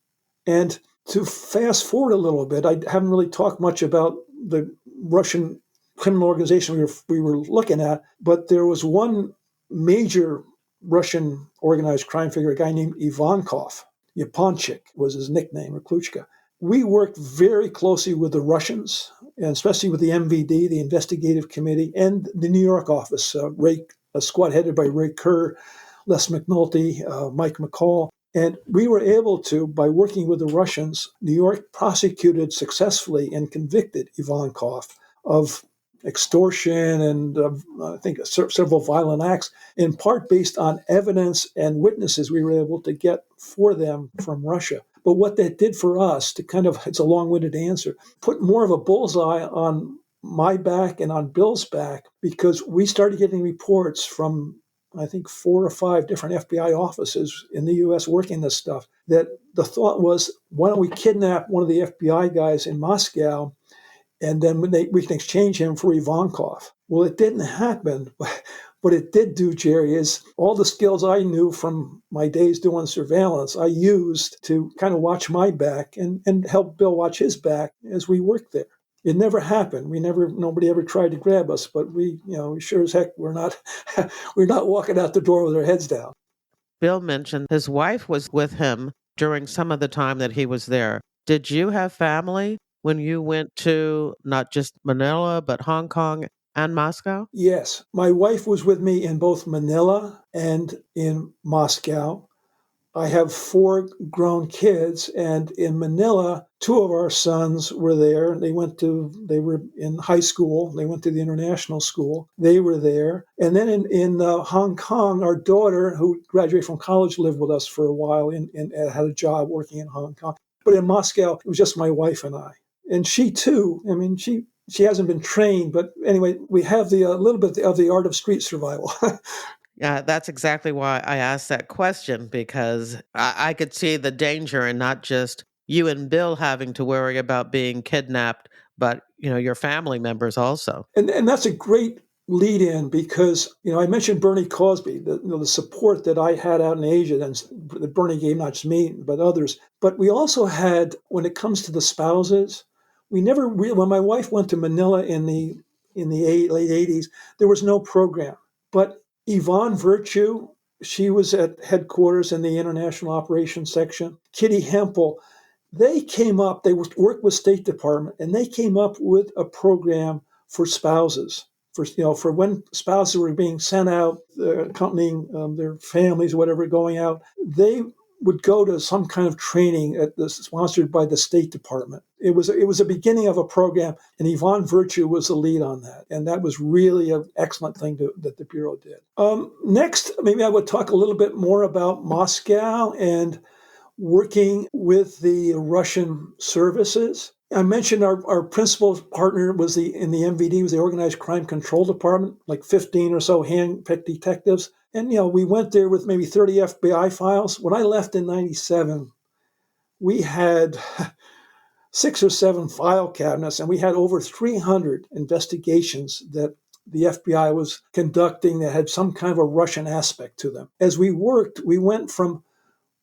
And to fast forward a little bit, I haven't really talked much about the Russian criminal organization we were looking at, but there was one major Russian organized crime figure, a guy named Ivankov. Yaponchik was his nickname, or Kluchka. We worked very closely with the Russians, and especially with the MVD, the Investigative Committee, and the New York office, a squad headed by Ray Kerr, Les McNulty, Mike McCall. And we were able to, by working with the Russians, New York prosecuted successfully and convicted Ivankov of extortion and I think several violent acts, in part based on evidence and witnesses we were able to get for them from Russia. But what that did for us, it's a long-winded answer, put more of a bullseye on my back and on Bill's back, because we started getting reports from, I think, 4 or 5 different FBI offices in the U.S. working this stuff, that the thought was, why don't we kidnap one of the FBI guys in Moscow, and then we can exchange him for Ivankov. Well, it didn't happen. What it did do, Jerry, is all the skills I knew from my days doing surveillance, I used to kind of watch my back and help Bill watch his back as we worked there. It never happened. Nobody ever tried to grab us, but we sure as heck, we're not walking out the door with our heads down. Bill mentioned his wife was with him during some of the time that he was there. Did you have family when you went to not just Manila, but Hong Kong and Moscow? Yes, my wife was with me in both Manila and in Moscow. I have 4 grown kids, and in Manila, 2 of our sons were there. They were in high school. They went to the international school. They were there. And then in Hong Kong, our daughter, who graduated from college, lived with us for a while and had a job working in Hong Kong. But in Moscow, it was just my wife and I. And she too, I mean, she hasn't been trained, but anyway, we have the a little bit of the art of street survival. Yeah, that's exactly why I asked that question because I could see the danger in not just you and Bill having to worry about being kidnapped, but your family members also. And that's a great lead in, because I mentioned Bernie Cosby, the support that I had out in Asia, and that Bernie gave not just me but others. But we also had, when it comes to the spouses, we never really. When my wife went to Manila in the late '80s, there was no program. But Yvonne Virtue, she was at headquarters in the International Operations Section. Kitty Hempel, they worked with State Department, and they came up with a program for spouses, for when spouses were being sent out, accompanying their families, whatever, going out. They would go to some kind of training sponsored by the State Department. It was a beginning of a program, and Yvonne Virtue was the lead on that, and that was really an excellent thing that the Bureau did. Next, maybe I would talk a little bit more about Moscow and working with the Russian services. I mentioned our principal partner was in the MVD, was the Organized Crime Control Department, like 15 or so hand-picked detectives. And, we went there with maybe 30 FBI files. When I left in 97, we had 6 or 7 file cabinets, and we had over 300 investigations that the FBI was conducting that had some kind of a Russian aspect to them. As we worked, we went from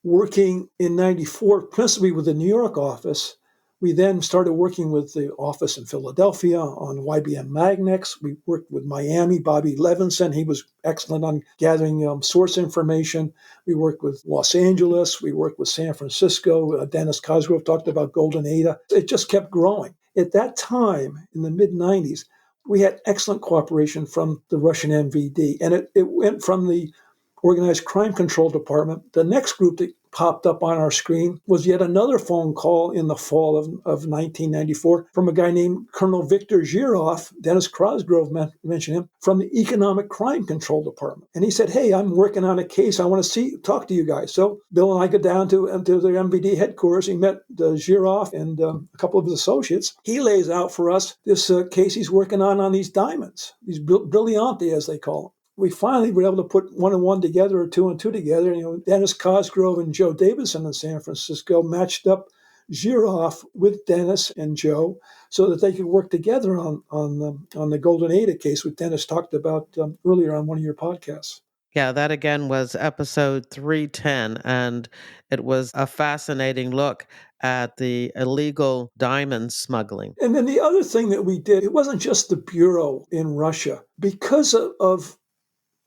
working in 94 principally with the New York office. We then started working with the office in Philadelphia on YBM Magnex. We worked with Miami, Bobby Levinson. He was excellent on gathering source information. We worked with Los Angeles. We worked with San Francisco. Dennis Cosgrove talked about Golden Ada. It just kept growing. At that time, in the mid-90s, we had excellent cooperation from the Russian MVD. And it went from the Organized Crime Control Department. The next group that popped up on our screen was yet another phone call in the fall of 1994 from a guy named Colonel Victor Giroff. Dennis Cosgrove mentioned him, from the Economic Crime Control Department. And he said, hey, I'm working on a case. I want to talk to you guys. So Bill and I go down to the MVD headquarters. He met Giroff and a couple of his associates. He lays out for us this case he's working on these diamonds, these brillianti, as they call them. We finally were able to put one and one together or two and two together. Dennis Cosgrove and Joe Davidson in San Francisco matched up Giroff with Dennis and Joe so that they could work together on the Golden Ada case, which Dennis talked about earlier on one of your podcasts. Yeah, that again was episode 310, and it was a fascinating look at the illegal diamond smuggling. And then the other thing that we did, it wasn't just the Bureau in Russia. Because of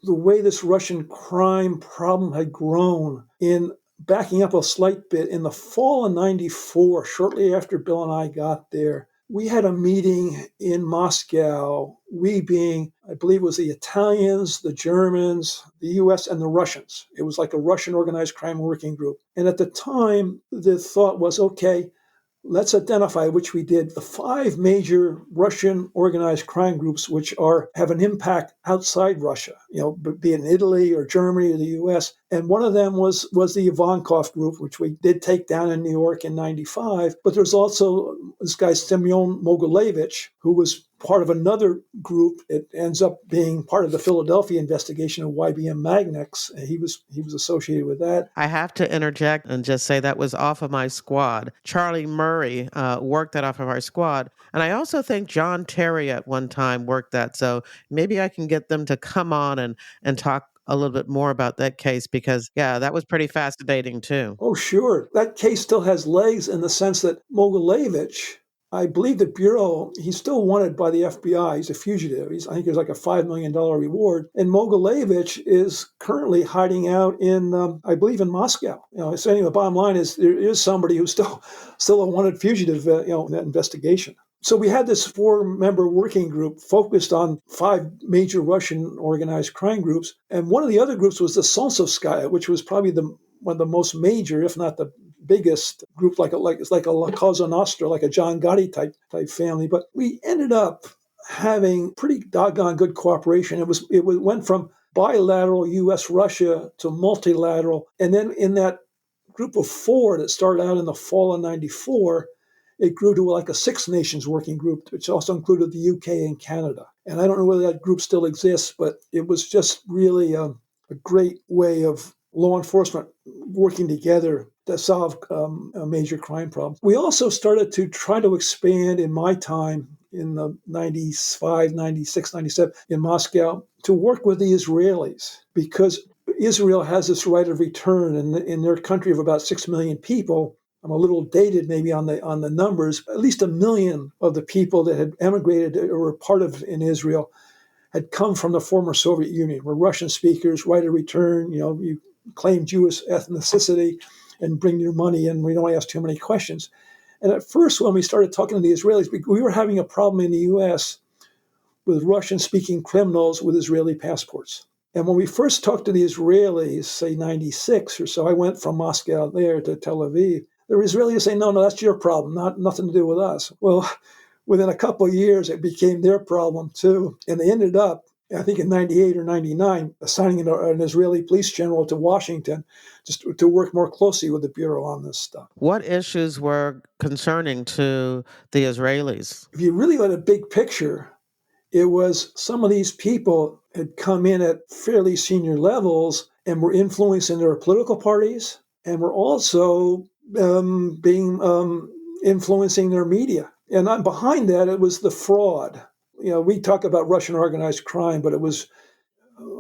the way this Russian crime problem had grown, in backing up a slight bit, in the fall of 94, shortly after Bill and I got there, we had a meeting in Moscow, we being, I believe it was the Italians, the Germans, the US, and the Russians. It was like a Russian organized crime working group. And at the time, the thought was, okay, let's identify, which we did, the 5 major Russian organized crime groups which have an impact outside Russia, be it in Italy or Germany or the US. And one of them was the Ivankov group, which we did take down in New York in 95. But there's also this guy, Semyon Mogilevich, who was part of another group. It ends up being part of the Philadelphia investigation of YBM Magnex. He was associated with that. I have to interject and just say that was off of my squad. Charlie Murray worked that off of our squad. And I also think John Terry at one time worked that. So maybe I can get them to come on and talk a little bit more about that case because, yeah, that was pretty fascinating too. Oh, sure. That case still has legs in the sense that Mogilevich, I believe the Bureau, he's still wanted by the FBI. He's a fugitive. I think there's like a $5 million reward. And Mogilevich is currently hiding out in, I believe, in Moscow. So anyway, the bottom line is there is somebody who's still a wanted fugitive, in that investigation. So we had this 4-member working group focused on 5 major Russian organized crime groups. And one of the other groups was the Solsovskaya, which was probably one of the most major, if not the biggest group, it's like a La Cosa Nostra, like a John Gotti type family. But we ended up having pretty doggone good cooperation. It went from bilateral U.S.-Russia to multilateral. And then in that group of 4 that started out in the fall of 94, it grew to like a 6 nations working group, which also included the UK and Canada. And I don't know whether that group still exists, but it was just really a great way of law enforcement working together to solve a major crime problem. We also started to try to expand in my time in the 95, 96, 97 in Moscow to work with the Israelis, because Israel has this right of return in their country of about 6 million people. I'm a little dated maybe on the numbers. At least 1 million of the people that had emigrated or were part of in Israel had come from the former Soviet Union, were Russian speakers, right of return, you claim Jewish ethnicity and bring your money in. We don't ask too many questions. And at first, when we started talking to the Israelis, we were having a problem in the U.S. with Russian-speaking criminals with Israeli passports. And when we first talked to the Israelis, say 96 or so, I went from Moscow there to Tel Aviv. The Israelis say, no, that's your problem, nothing to do with us. Well, within a couple of years, it became their problem too. And they ended up, I think in 98 or 99, assigning an Israeli police general to Washington just to work more closely with the Bureau on this stuff. What issues were concerning to the Israelis? If you really look at a big picture, it was some of these people had come in at fairly senior levels and were influencing their political parties and were also influencing their media. And behind that, it was the fraud. We talk about Russian organized crime, but it was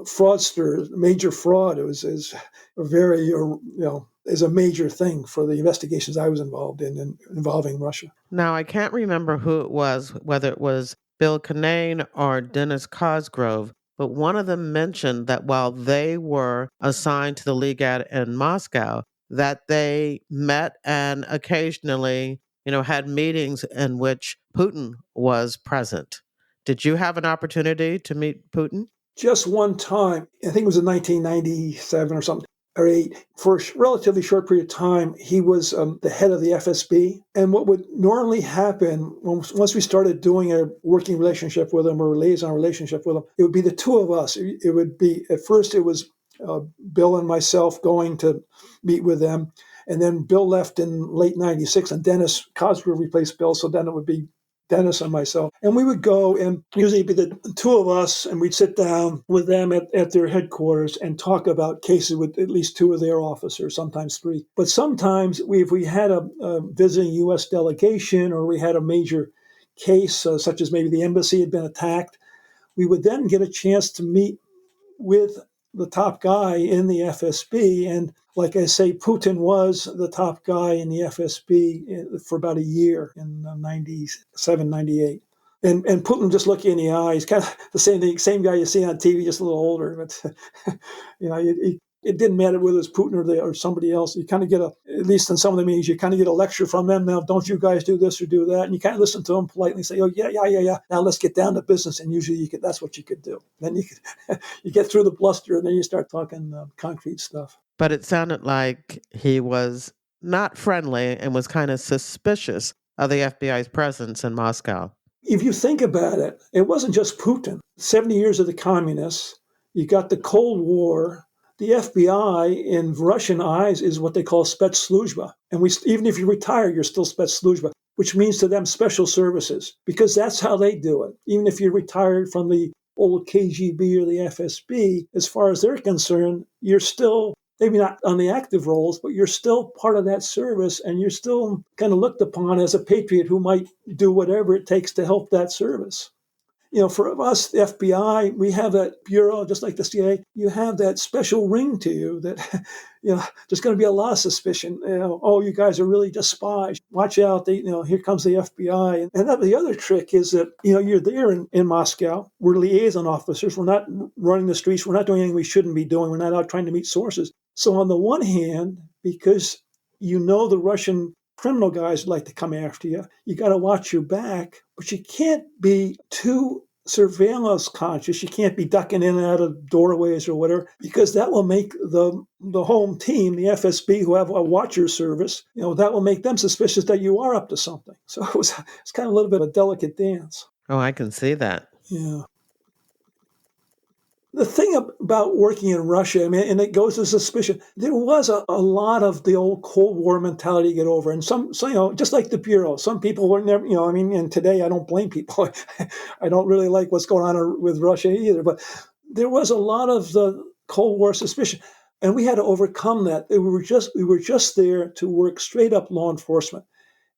fraudsters, major fraud. It was is a major thing for the investigations I was involved in involving Russia. Now, I can't remember who it was, whether it was Bill Kinane or Dennis Cosgrove, but one of them mentioned that while they were assigned to the Legat in Moscow, that they met and occasionally, had meetings in which Putin was present. Did you have an opportunity to meet Putin? Just one time, I think it was in 1997 or something. or 8. For a relatively short period of time, he was the head of the FSB. And what would normally happen once we started doing a working relationship with him or a liaison relationship with him, it would be the two of us. It would be, at first it was Bill and myself going to meet with them. And then Bill left in late 96 and Dennis Cosgrove replaced Bill. So then it would be Dennis and myself. And we would go, and usually it'd be the two of us, and we'd sit down with them at their headquarters and talk about cases with at least two of their officers, sometimes three. But sometimes if we had a visiting U.S. delegation or we had a major case, such as maybe the embassy had been attacked, we would then get a chance to meet with the top guy in the FSB. And like I say, Putin was the top guy in the FSB for about a year in 97, 98. And Putin just looked you in the eye. He's kind of the same guy you see on TV, just a little older. But it didn't matter whether it was Putin or somebody else. You kind of get at least in some of the meetings, you kind of get a lecture from them. Now, don't you guys do this or do that? And you kind of listen to them politely and say, oh, yeah. Now let's get down to business. And usually that's what you could do. Then you get through the bluster and then you start talking concrete stuff. But it sounded like he was not friendly and was kind of suspicious of the FBI's presence in Moscow. If you think about it, it wasn't just Putin. 70 years of the communists, you got the Cold War. The FBI in Russian eyes is what they call Spetssluzhba. And even if you retire, you're still Spetssluzhba, which means to them special services, because that's how they do it. Even if you're retired from the old KGB or the FSB, as far as they're concerned, you're still, maybe not on the active roles, but you're still part of that service, and you're still kind of looked upon as a patriot who might do whatever it takes to help that service. For us, the FBI, we have that bureau, just like the CIA, you have that special ring to you that, there's going to be a lot of suspicion. Oh, you guys are really just spies. Watch out. Here comes the FBI. And the other trick is that, you're there in Moscow. We're liaison officers. We're not running the streets. We're not doing anything we shouldn't be doing. We're not out trying to meet sources. So on the one hand, because the Russian criminal guys would like to come after you, you got to watch your back, but you can't be too surveillance conscious. You can't be ducking in and out of doorways or whatever, because that will make the home team, the FSB, who have a watcher service, that will make them suspicious that you are up to something. So it's kind of a little bit of a delicate dance. Oh, I can see that. Yeah. The thing about working in Russia, and it goes to suspicion, there was a lot of the old Cold War mentality to get over. And some just like the Bureau, some people were never, and today I don't blame people. I don't really like what's going on with Russia either. But there was a lot of the Cold War suspicion. And we had to overcome that. We were just there to work straight up law enforcement.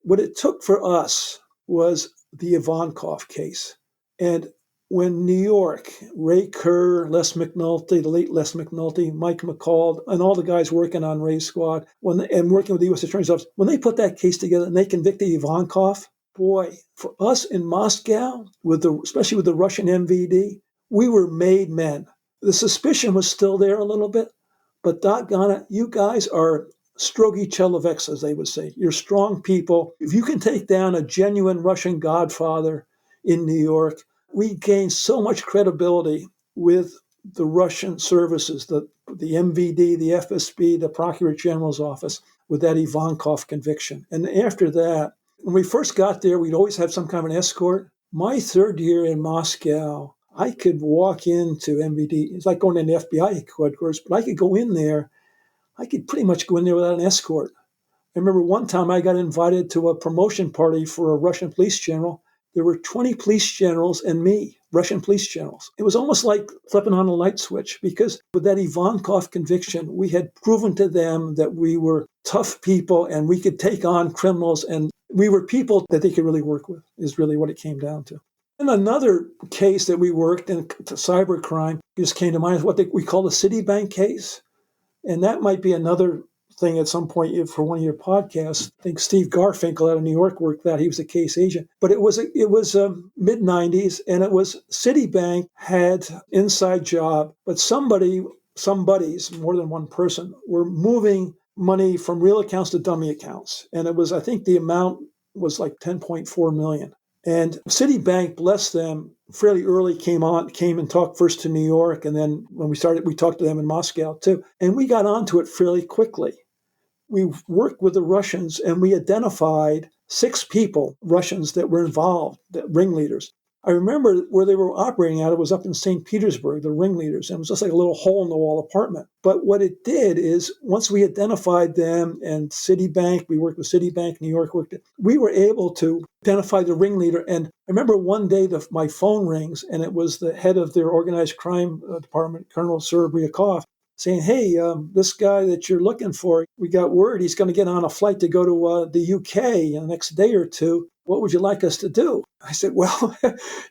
What it took for us was the Ivankov case. And when New York, Ray Kerr, Les McNulty, the late Les McNulty, Mike McCall, and all the guys working on Ray's squad, and working with the U.S. Attorney's Office, when they put that case together and they convicted Ivankov, boy, for us in Moscow, especially with the Russian MVD, we were made men. The suspicion was still there a little bit, but doggone it, you guys are strogi cheloveks, as they would say. You're strong people. If you can take down a genuine Russian godfather in New York, we gained so much credibility with the Russian services, the MVD, the FSB, the Procurator General's office, with that Ivankov conviction. And after that, when we first got there, we'd always have some kind of an escort. My third year in Moscow, I could walk into MVD. It's like going into FBI headquarters, but I could go in there. I could pretty much go in there without an escort. I remember one time I got invited to a promotion party for a Russian police general. There were 20 police generals and me, Russian police generals. It was almost like flipping on a light switch, because with that Ivankov conviction, we had proven to them that we were tough people and we could take on criminals, and we were people that they could really work with, is really what it came down to. And another case that we worked in, cybercrime, just came to mind, is what we call the Citibank case. And that might be another thing at some point for one of your podcasts. I think Steve Garfinkel out of New York worked that. He was a case agent. But it was mid-90s, and it was Citibank had inside job, but some buddies, more than one person, were moving money from real accounts to dummy accounts. And it was, I think the amount was like $10.4 million. And Citibank, bless them, fairly early came and talked first to New York, and then when we started, we talked to them in Moscow too. And we got onto it fairly quickly. We worked with the Russians, and we identified 6 people, Russians, that were involved, that ringleaders. I remember where they were operating at. It was up in St. Petersburg, the ringleaders, and it was just like a little hole-in-the-wall apartment. But what it did is, once we identified them, and Citibank, we worked with Citibank, New York, we were able to identify the ringleader. And I remember one day my phone rings, and it was the head of their organized crime department, Colonel Serebryakov, saying, hey, this guy that you're looking for, we got word he's going to get on a flight to go to the UK in the next day or two. What would you like us to do? I said, well,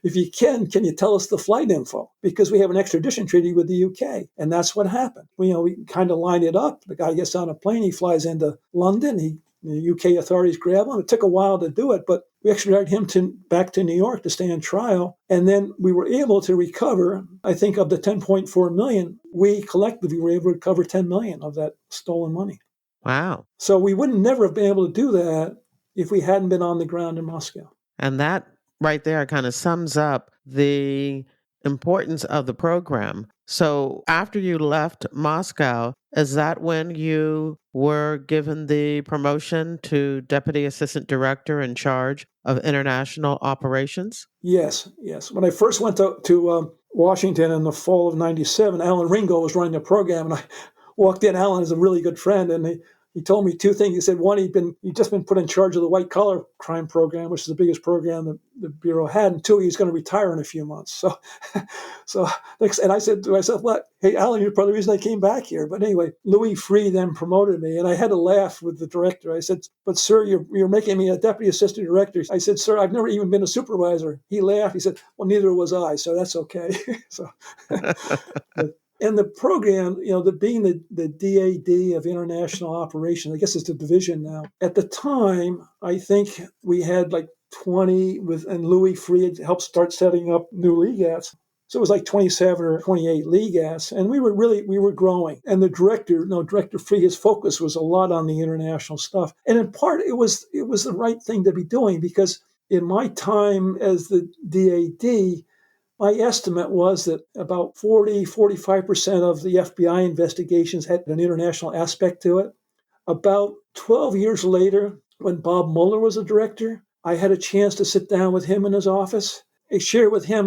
if you can you tell us the flight info? Because we have an extradition treaty with the UK. And that's what happened. We kind of lined it up. The guy gets on a plane. He flies into London. The UK authorities grab him. It took a while to do it, but we extradited him back to New York to stay on trial. And then we were able to recover, I think, of the 10.4 million, we collectively were able to recover 10 million of that stolen money. Wow. So we wouldn't never have been able to do that if we hadn't been on the ground in Moscow. And that right there kind of sums up the importance of the program. So after you left Moscow, is that when you were given the promotion to Deputy Assistant Director in charge of international operations? Yes. When I first went to Washington in the fall of '97, Alan Ringo was running the program, and I walked in. Alan is a really good friend, and he told me 2 things. He said, one, he'd just been put in charge of the white collar crime program, which is the biggest program that the Bureau had. And 2, he's going to retire in a few months. And I said to myself, "What? Hey, Alan, you're part of the reason I came back here." But anyway, Louis Freeh then promoted me, and I had to laugh with the director. I said, "But sir, you're making me a deputy assistant director." I said, "Sir, I've never even been a supervisor." He laughed. He said, "Well, neither was I, so that's okay." And the program, being the DAD of International Operations, I guess it's a division now. At the time, I think we had like 20 and Louis Freeh had helped start setting up new Legats. So it was like 27 or 28 Legats, and we were growing. And the Director Freeh, his focus was a lot on the international stuff. And in part, it was the right thing to be doing, because in my time as the DAD, my estimate was that about 45% of the FBI investigations had an international aspect to it. About 12 years later, when Bob Mueller was a director, I had a chance to sit down with him in his office. I shared with him,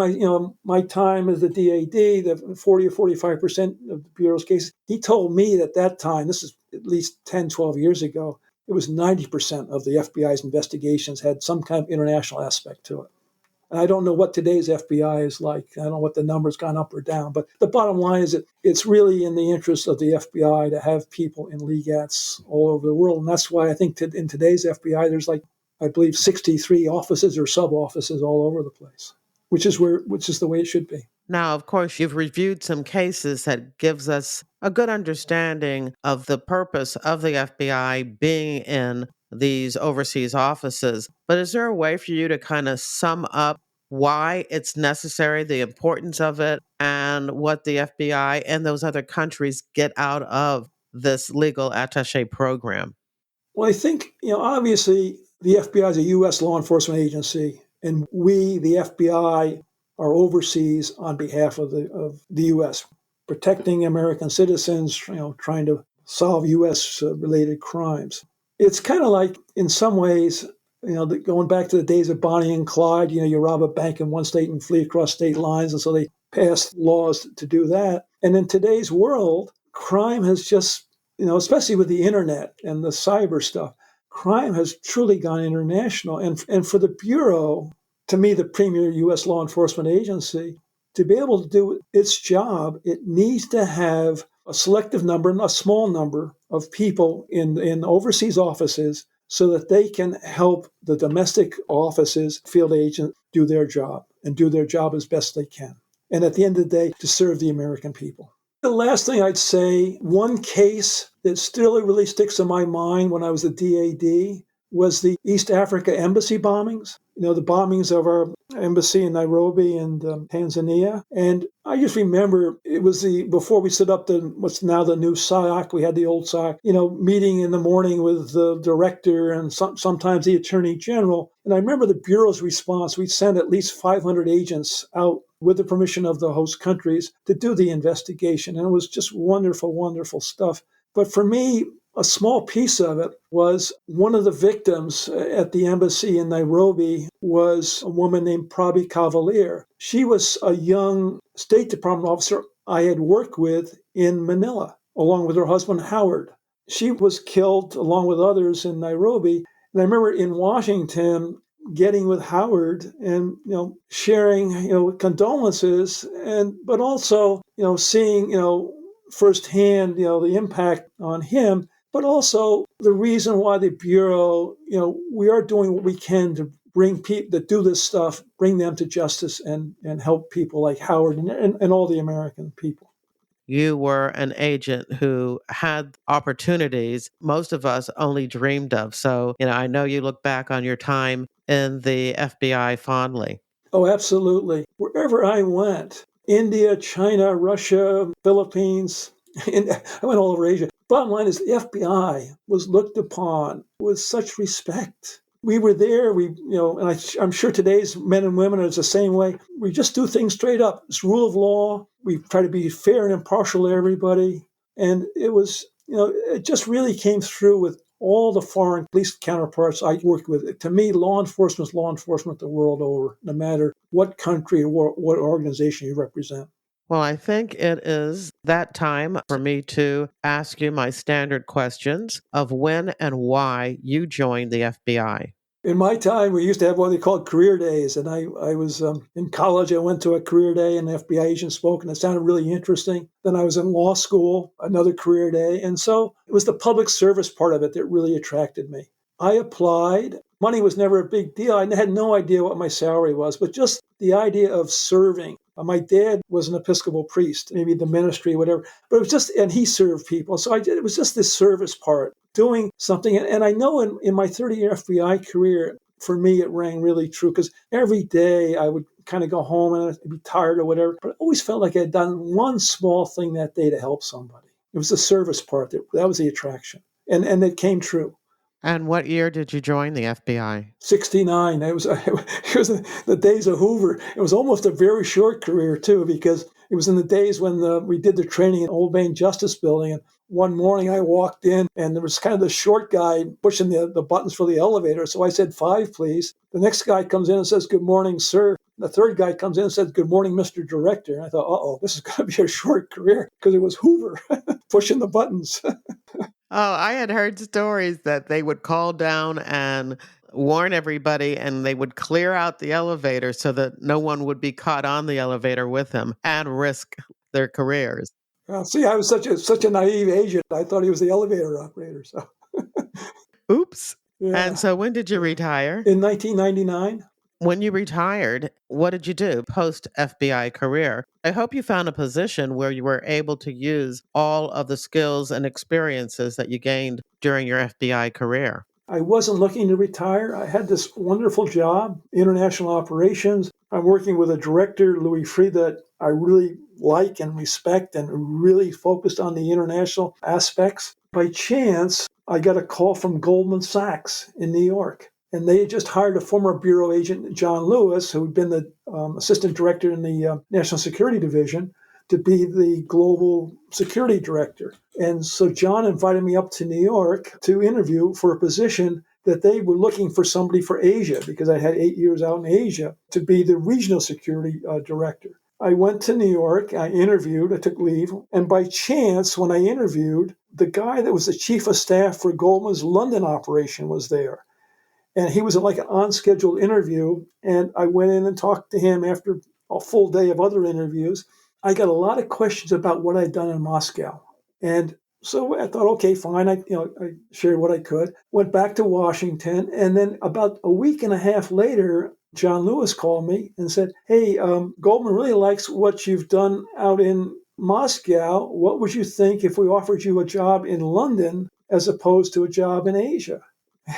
my time as the DAD, the 40 or 45% of the Bureau's cases. He told me at that time, this is at least 10, 12 years ago, it was 90% of the FBI's investigations had some kind of international aspect to it. And I don't know what today's FBI is like. I don't know what the number's gone up or down. But the bottom line is that it's really in the interest of the FBI to have people in Legats all over the world. And that's why I think in today's FBI, there's I believe 63 offices or sub-offices all over the place, which is the way it should be. Now, of course, you've reviewed some cases that gives us a good understanding of the purpose of the FBI being in these overseas offices. But is there a way for you to kind of sum up why it's necessary, the importance of it, and what the FBI and those other countries get out of this legal attaché program? Well, I think, obviously the FBI is a U.S. law enforcement agency, and we, the FBI, are overseas on behalf of the U.S., protecting American citizens, trying to solve U.S. related crimes. It's kind of like, in some ways, going back to the days of Bonnie and Clyde, you rob a bank in one state and flee across state lines. And so they passed laws to do that. And in today's world, crime has just, especially with the internet and the cyber stuff, crime has truly gone international. And for the Bureau, to me, the premier U.S. law enforcement agency, to be able to do its job, it needs to have a selective number, a small number of people in overseas offices so that they can help the domestic offices, field agents, do their job and do their job as best they can. And at the end of the day, to serve the American people. The last thing I'd say, one case that still really sticks in my mind when I was a DAD was the East Africa embassy bombings. The bombings of our embassy in Nairobi and Tanzania. And I just remember it was before we set up what's now the new SIOC, we had the old SIOC, meeting in the morning with the director and sometimes the attorney general. And I remember the Bureau's response. We'd send at least 500 agents out with the permission of the host countries to do the investigation. And it was just wonderful, wonderful stuff. But for me, a small piece of it was one of the victims at the embassy in Nairobi was a woman named Prabi Cavalier. She was a young State Department officer I had worked with in Manila, along with her husband, Howard. She was killed along with others in Nairobi. And I remember in Washington getting with Howard and, sharing, condolences, but also, seeing, firsthand, the impact on him, but also the reason why the Bureau, we are doing what we can to bring people that do this stuff, bring them to justice and help people like Howard and all the American people. You were an agent who had opportunities most of us only dreamed of. So, I know you look back on your time in the FBI fondly. Oh, absolutely. Wherever I went, India, China, Russia, Philippines, I went all over Asia. Bottom line is the FBI was looked upon with such respect. We were there, and I'm sure today's men and women are the same way. We just do things straight up. It's rule of law. We try to be fair and impartial to everybody. And it was, it just really came through with all the foreign police counterparts I worked with. To me, law enforcement is law enforcement the world over, no matter what country or what organization you represent. Well, I think it is that time for me to ask you my standard questions of when and why you joined the FBI. In my time, we used to have what they called career days. And I was in college. I went to a career day and the FBI agent spoke, and it sounded really interesting. Then I was in law school, another career day. And so it was the public service part of it that really attracted me. I applied. Money was never a big deal. I had no idea what my salary was, but just the idea of serving. My dad was an Episcopal priest, maybe the ministry, whatever, but it was just, and he served people. So it was just this service part, doing something. And I know in my 30-year FBI career, for me, it rang really true because every day I would kind of go home and I'd be tired or whatever, but I always felt like I had done one small thing that day to help somebody. It was the service part that was the attraction. And it came true. And what year did you join the FBI? 69. It was the days of Hoover. It was almost a very short career, too, because it was in the days when we did the training in Old Main Justice Building. And one morning I walked in, and there was kind of the short guy pushing the buttons for the elevator. So I said, 5, please. The next guy comes in and says, good morning, sir. The third guy comes in and says, good morning, Mr. Director. And I thought, uh-oh, this is going to be a short career because it was Hoover pushing the buttons. Oh, I had heard stories that they would call down and warn everybody, and they would clear out the elevator so that no one would be caught on the elevator with him and risk their careers. See, I was such a naive agent. I thought he was the elevator operator. So, Oops. yeah. And so when did you retire? In 1999. When you retired, what did you do post FBI career? I hope you found a position where you were able to use all of the skills and experiences that you gained during your FBI career. I wasn't looking to retire. I had this wonderful job, international operations. I'm working with a director, Louis Freeh, that I really like and respect and really focused on the international aspects. By chance, I got a call from Goldman Sachs in New York. And they had just hired a former bureau agent, John Lewis, who had been the assistant director in the National Security Division, to be the global security director. And so John invited me up to New York to interview for a position that they were looking for somebody for Asia, because I had 8 years out in Asia, to be the regional security director. I went to New York, I interviewed, I took leave, and by chance, when I interviewed, the guy that was the chief of staff for Goldman's London operation was there. And he was like an on-schedule interview, and I went in and talked to him after a full day of other interviews. I got a lot of questions about what I'd done in Moscow. And so I thought, okay, fine. I shared what I could, went back to Washington. And then about a week and a half later, John Lewis called me and said, hey, Goldman really likes what you've done out in Moscow. What would you think if we offered you a job in London as opposed to a job in Asia?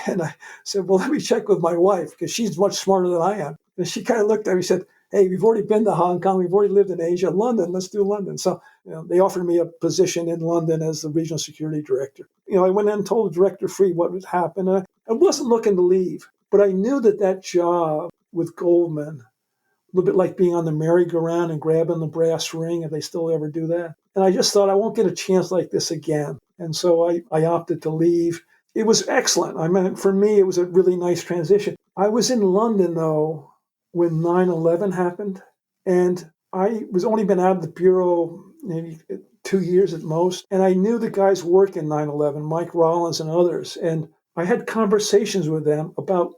And I said, well, let me check with my wife because she's much smarter than I am. And she kind of looked at me and said, hey, we've already been to Hong Kong. We've already lived in Asia. London, let's do London. So they offered me a position in London as the regional security director. I went in and told the director Free what would happen. I wasn't looking to leave, but I knew that job with Goldman, a little bit like being on the merry-go-round and grabbing the brass ring, if they still ever do that. And I just thought I won't get a chance like this again. And so I opted to leave. It was excellent. I mean, for me, it was a really nice transition. I was in London, though, when 9/11 happened. And I was only been out of the bureau maybe 2 years at most. And I knew the guys working 9/11, Mike Rollins and others. And I had conversations with them about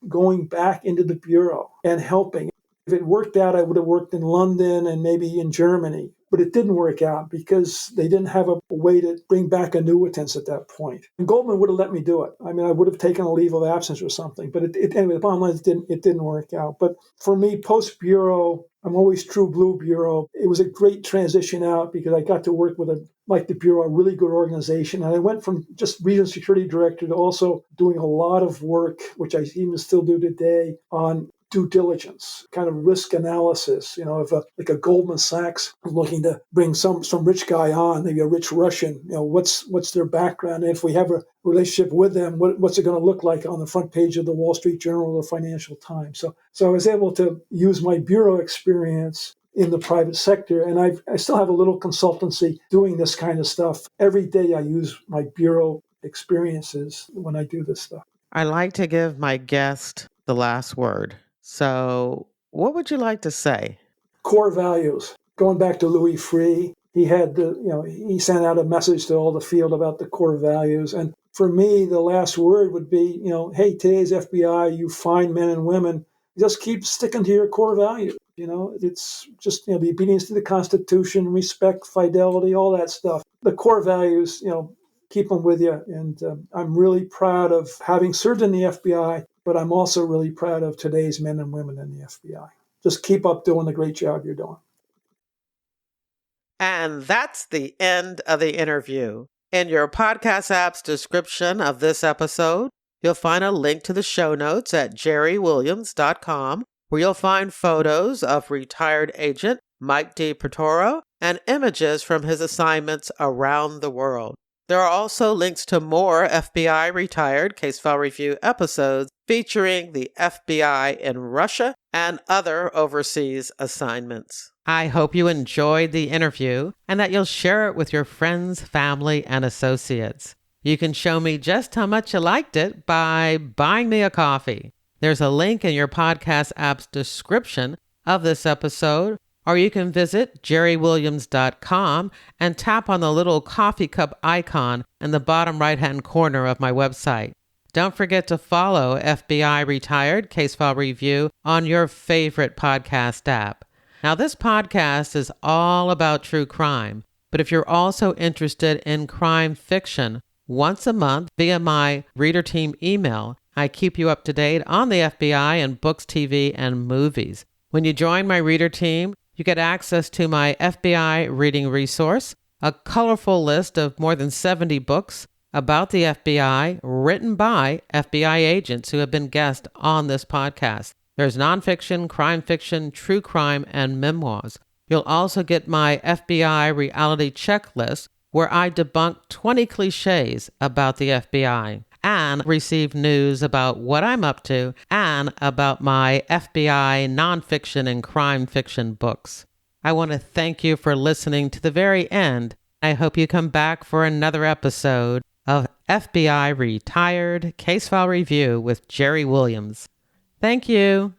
going back into the bureau and helping. If it worked out, I would have worked in London and maybe in Germany. But it didn't work out because they didn't have a way to bring back annuitants at that point. And Goldman would have let me do it. I mean, I would have taken a leave of absence or something. But anyway, the bottom line is it didn't work out. But for me, post-bureau, I'm always true blue bureau. It was a great transition out because I got to work with like the bureau, a really good organization. And I went from just regional security director to also doing a lot of work, which I even still do today, on due diligence, kind of risk analysis. If like a Goldman Sachs is looking to bring some rich guy on, maybe a rich Russian, what's their background? And if we have a relationship with them, what's it going to look like on the front page of the Wall Street Journal or the Financial Times? So I was able to use my bureau experience in the private sector, and I still have a little consultancy doing this kind of stuff. Every day I use my bureau experiences when I do this stuff. I like to give my guest the last word. So, what would you like to say? Core values. Going back to Louis Freeh, he had he sent out a message to all the field about the core values. And for me, the last word would be, hey, today's FBI, you fine men and women, just keep sticking to your core values. It's just, the obedience to the Constitution, respect, fidelity, all that stuff. The core values, keep them with you. And I'm really proud of having served in the FBI, but I'm also really proud of today's men and women in the FBI. Just keep up doing the great job you're doing. And that's the end of the interview. In your podcast app's description of this episode, you'll find a link to the show notes at jerrywilliams.com, where you'll find photos of retired agent Mike di Pretoro and images from his assignments around the world. There are also links to more FBI Retired Case File Review episodes featuring the FBI in Russia and other overseas assignments. I hope you enjoyed the interview and that you'll share it with your friends, family, and associates. You can show me just how much you liked it by buying me a coffee. There's a link in your podcast app's description of this episode, or you can visit jerrywilliams.com and tap on the little coffee cup icon in the bottom right-hand corner of my website. Don't forget to follow FBI Retired Case File Review on your favorite podcast app. Now, this podcast is all about true crime, but if you're also interested in crime fiction, once a month via my reader team email, I keep you up to date on the FBI and books, TV, and movies. When you join my reader team, you get access to my FBI reading resource, a colorful list of more than 70 books about the FBI written by FBI agents who have been guests on this podcast. There's nonfiction, crime fiction, true crime, and memoirs. You'll also get my FBI reality checklist, where I debunk 20 cliches about the FBI and receive news about what I'm up to and about my FBI nonfiction and crime fiction books. I want to thank you for listening to the very end. I hope you come back for another episode of FBI Retired Case File Review with Jerry Williams. Thank you.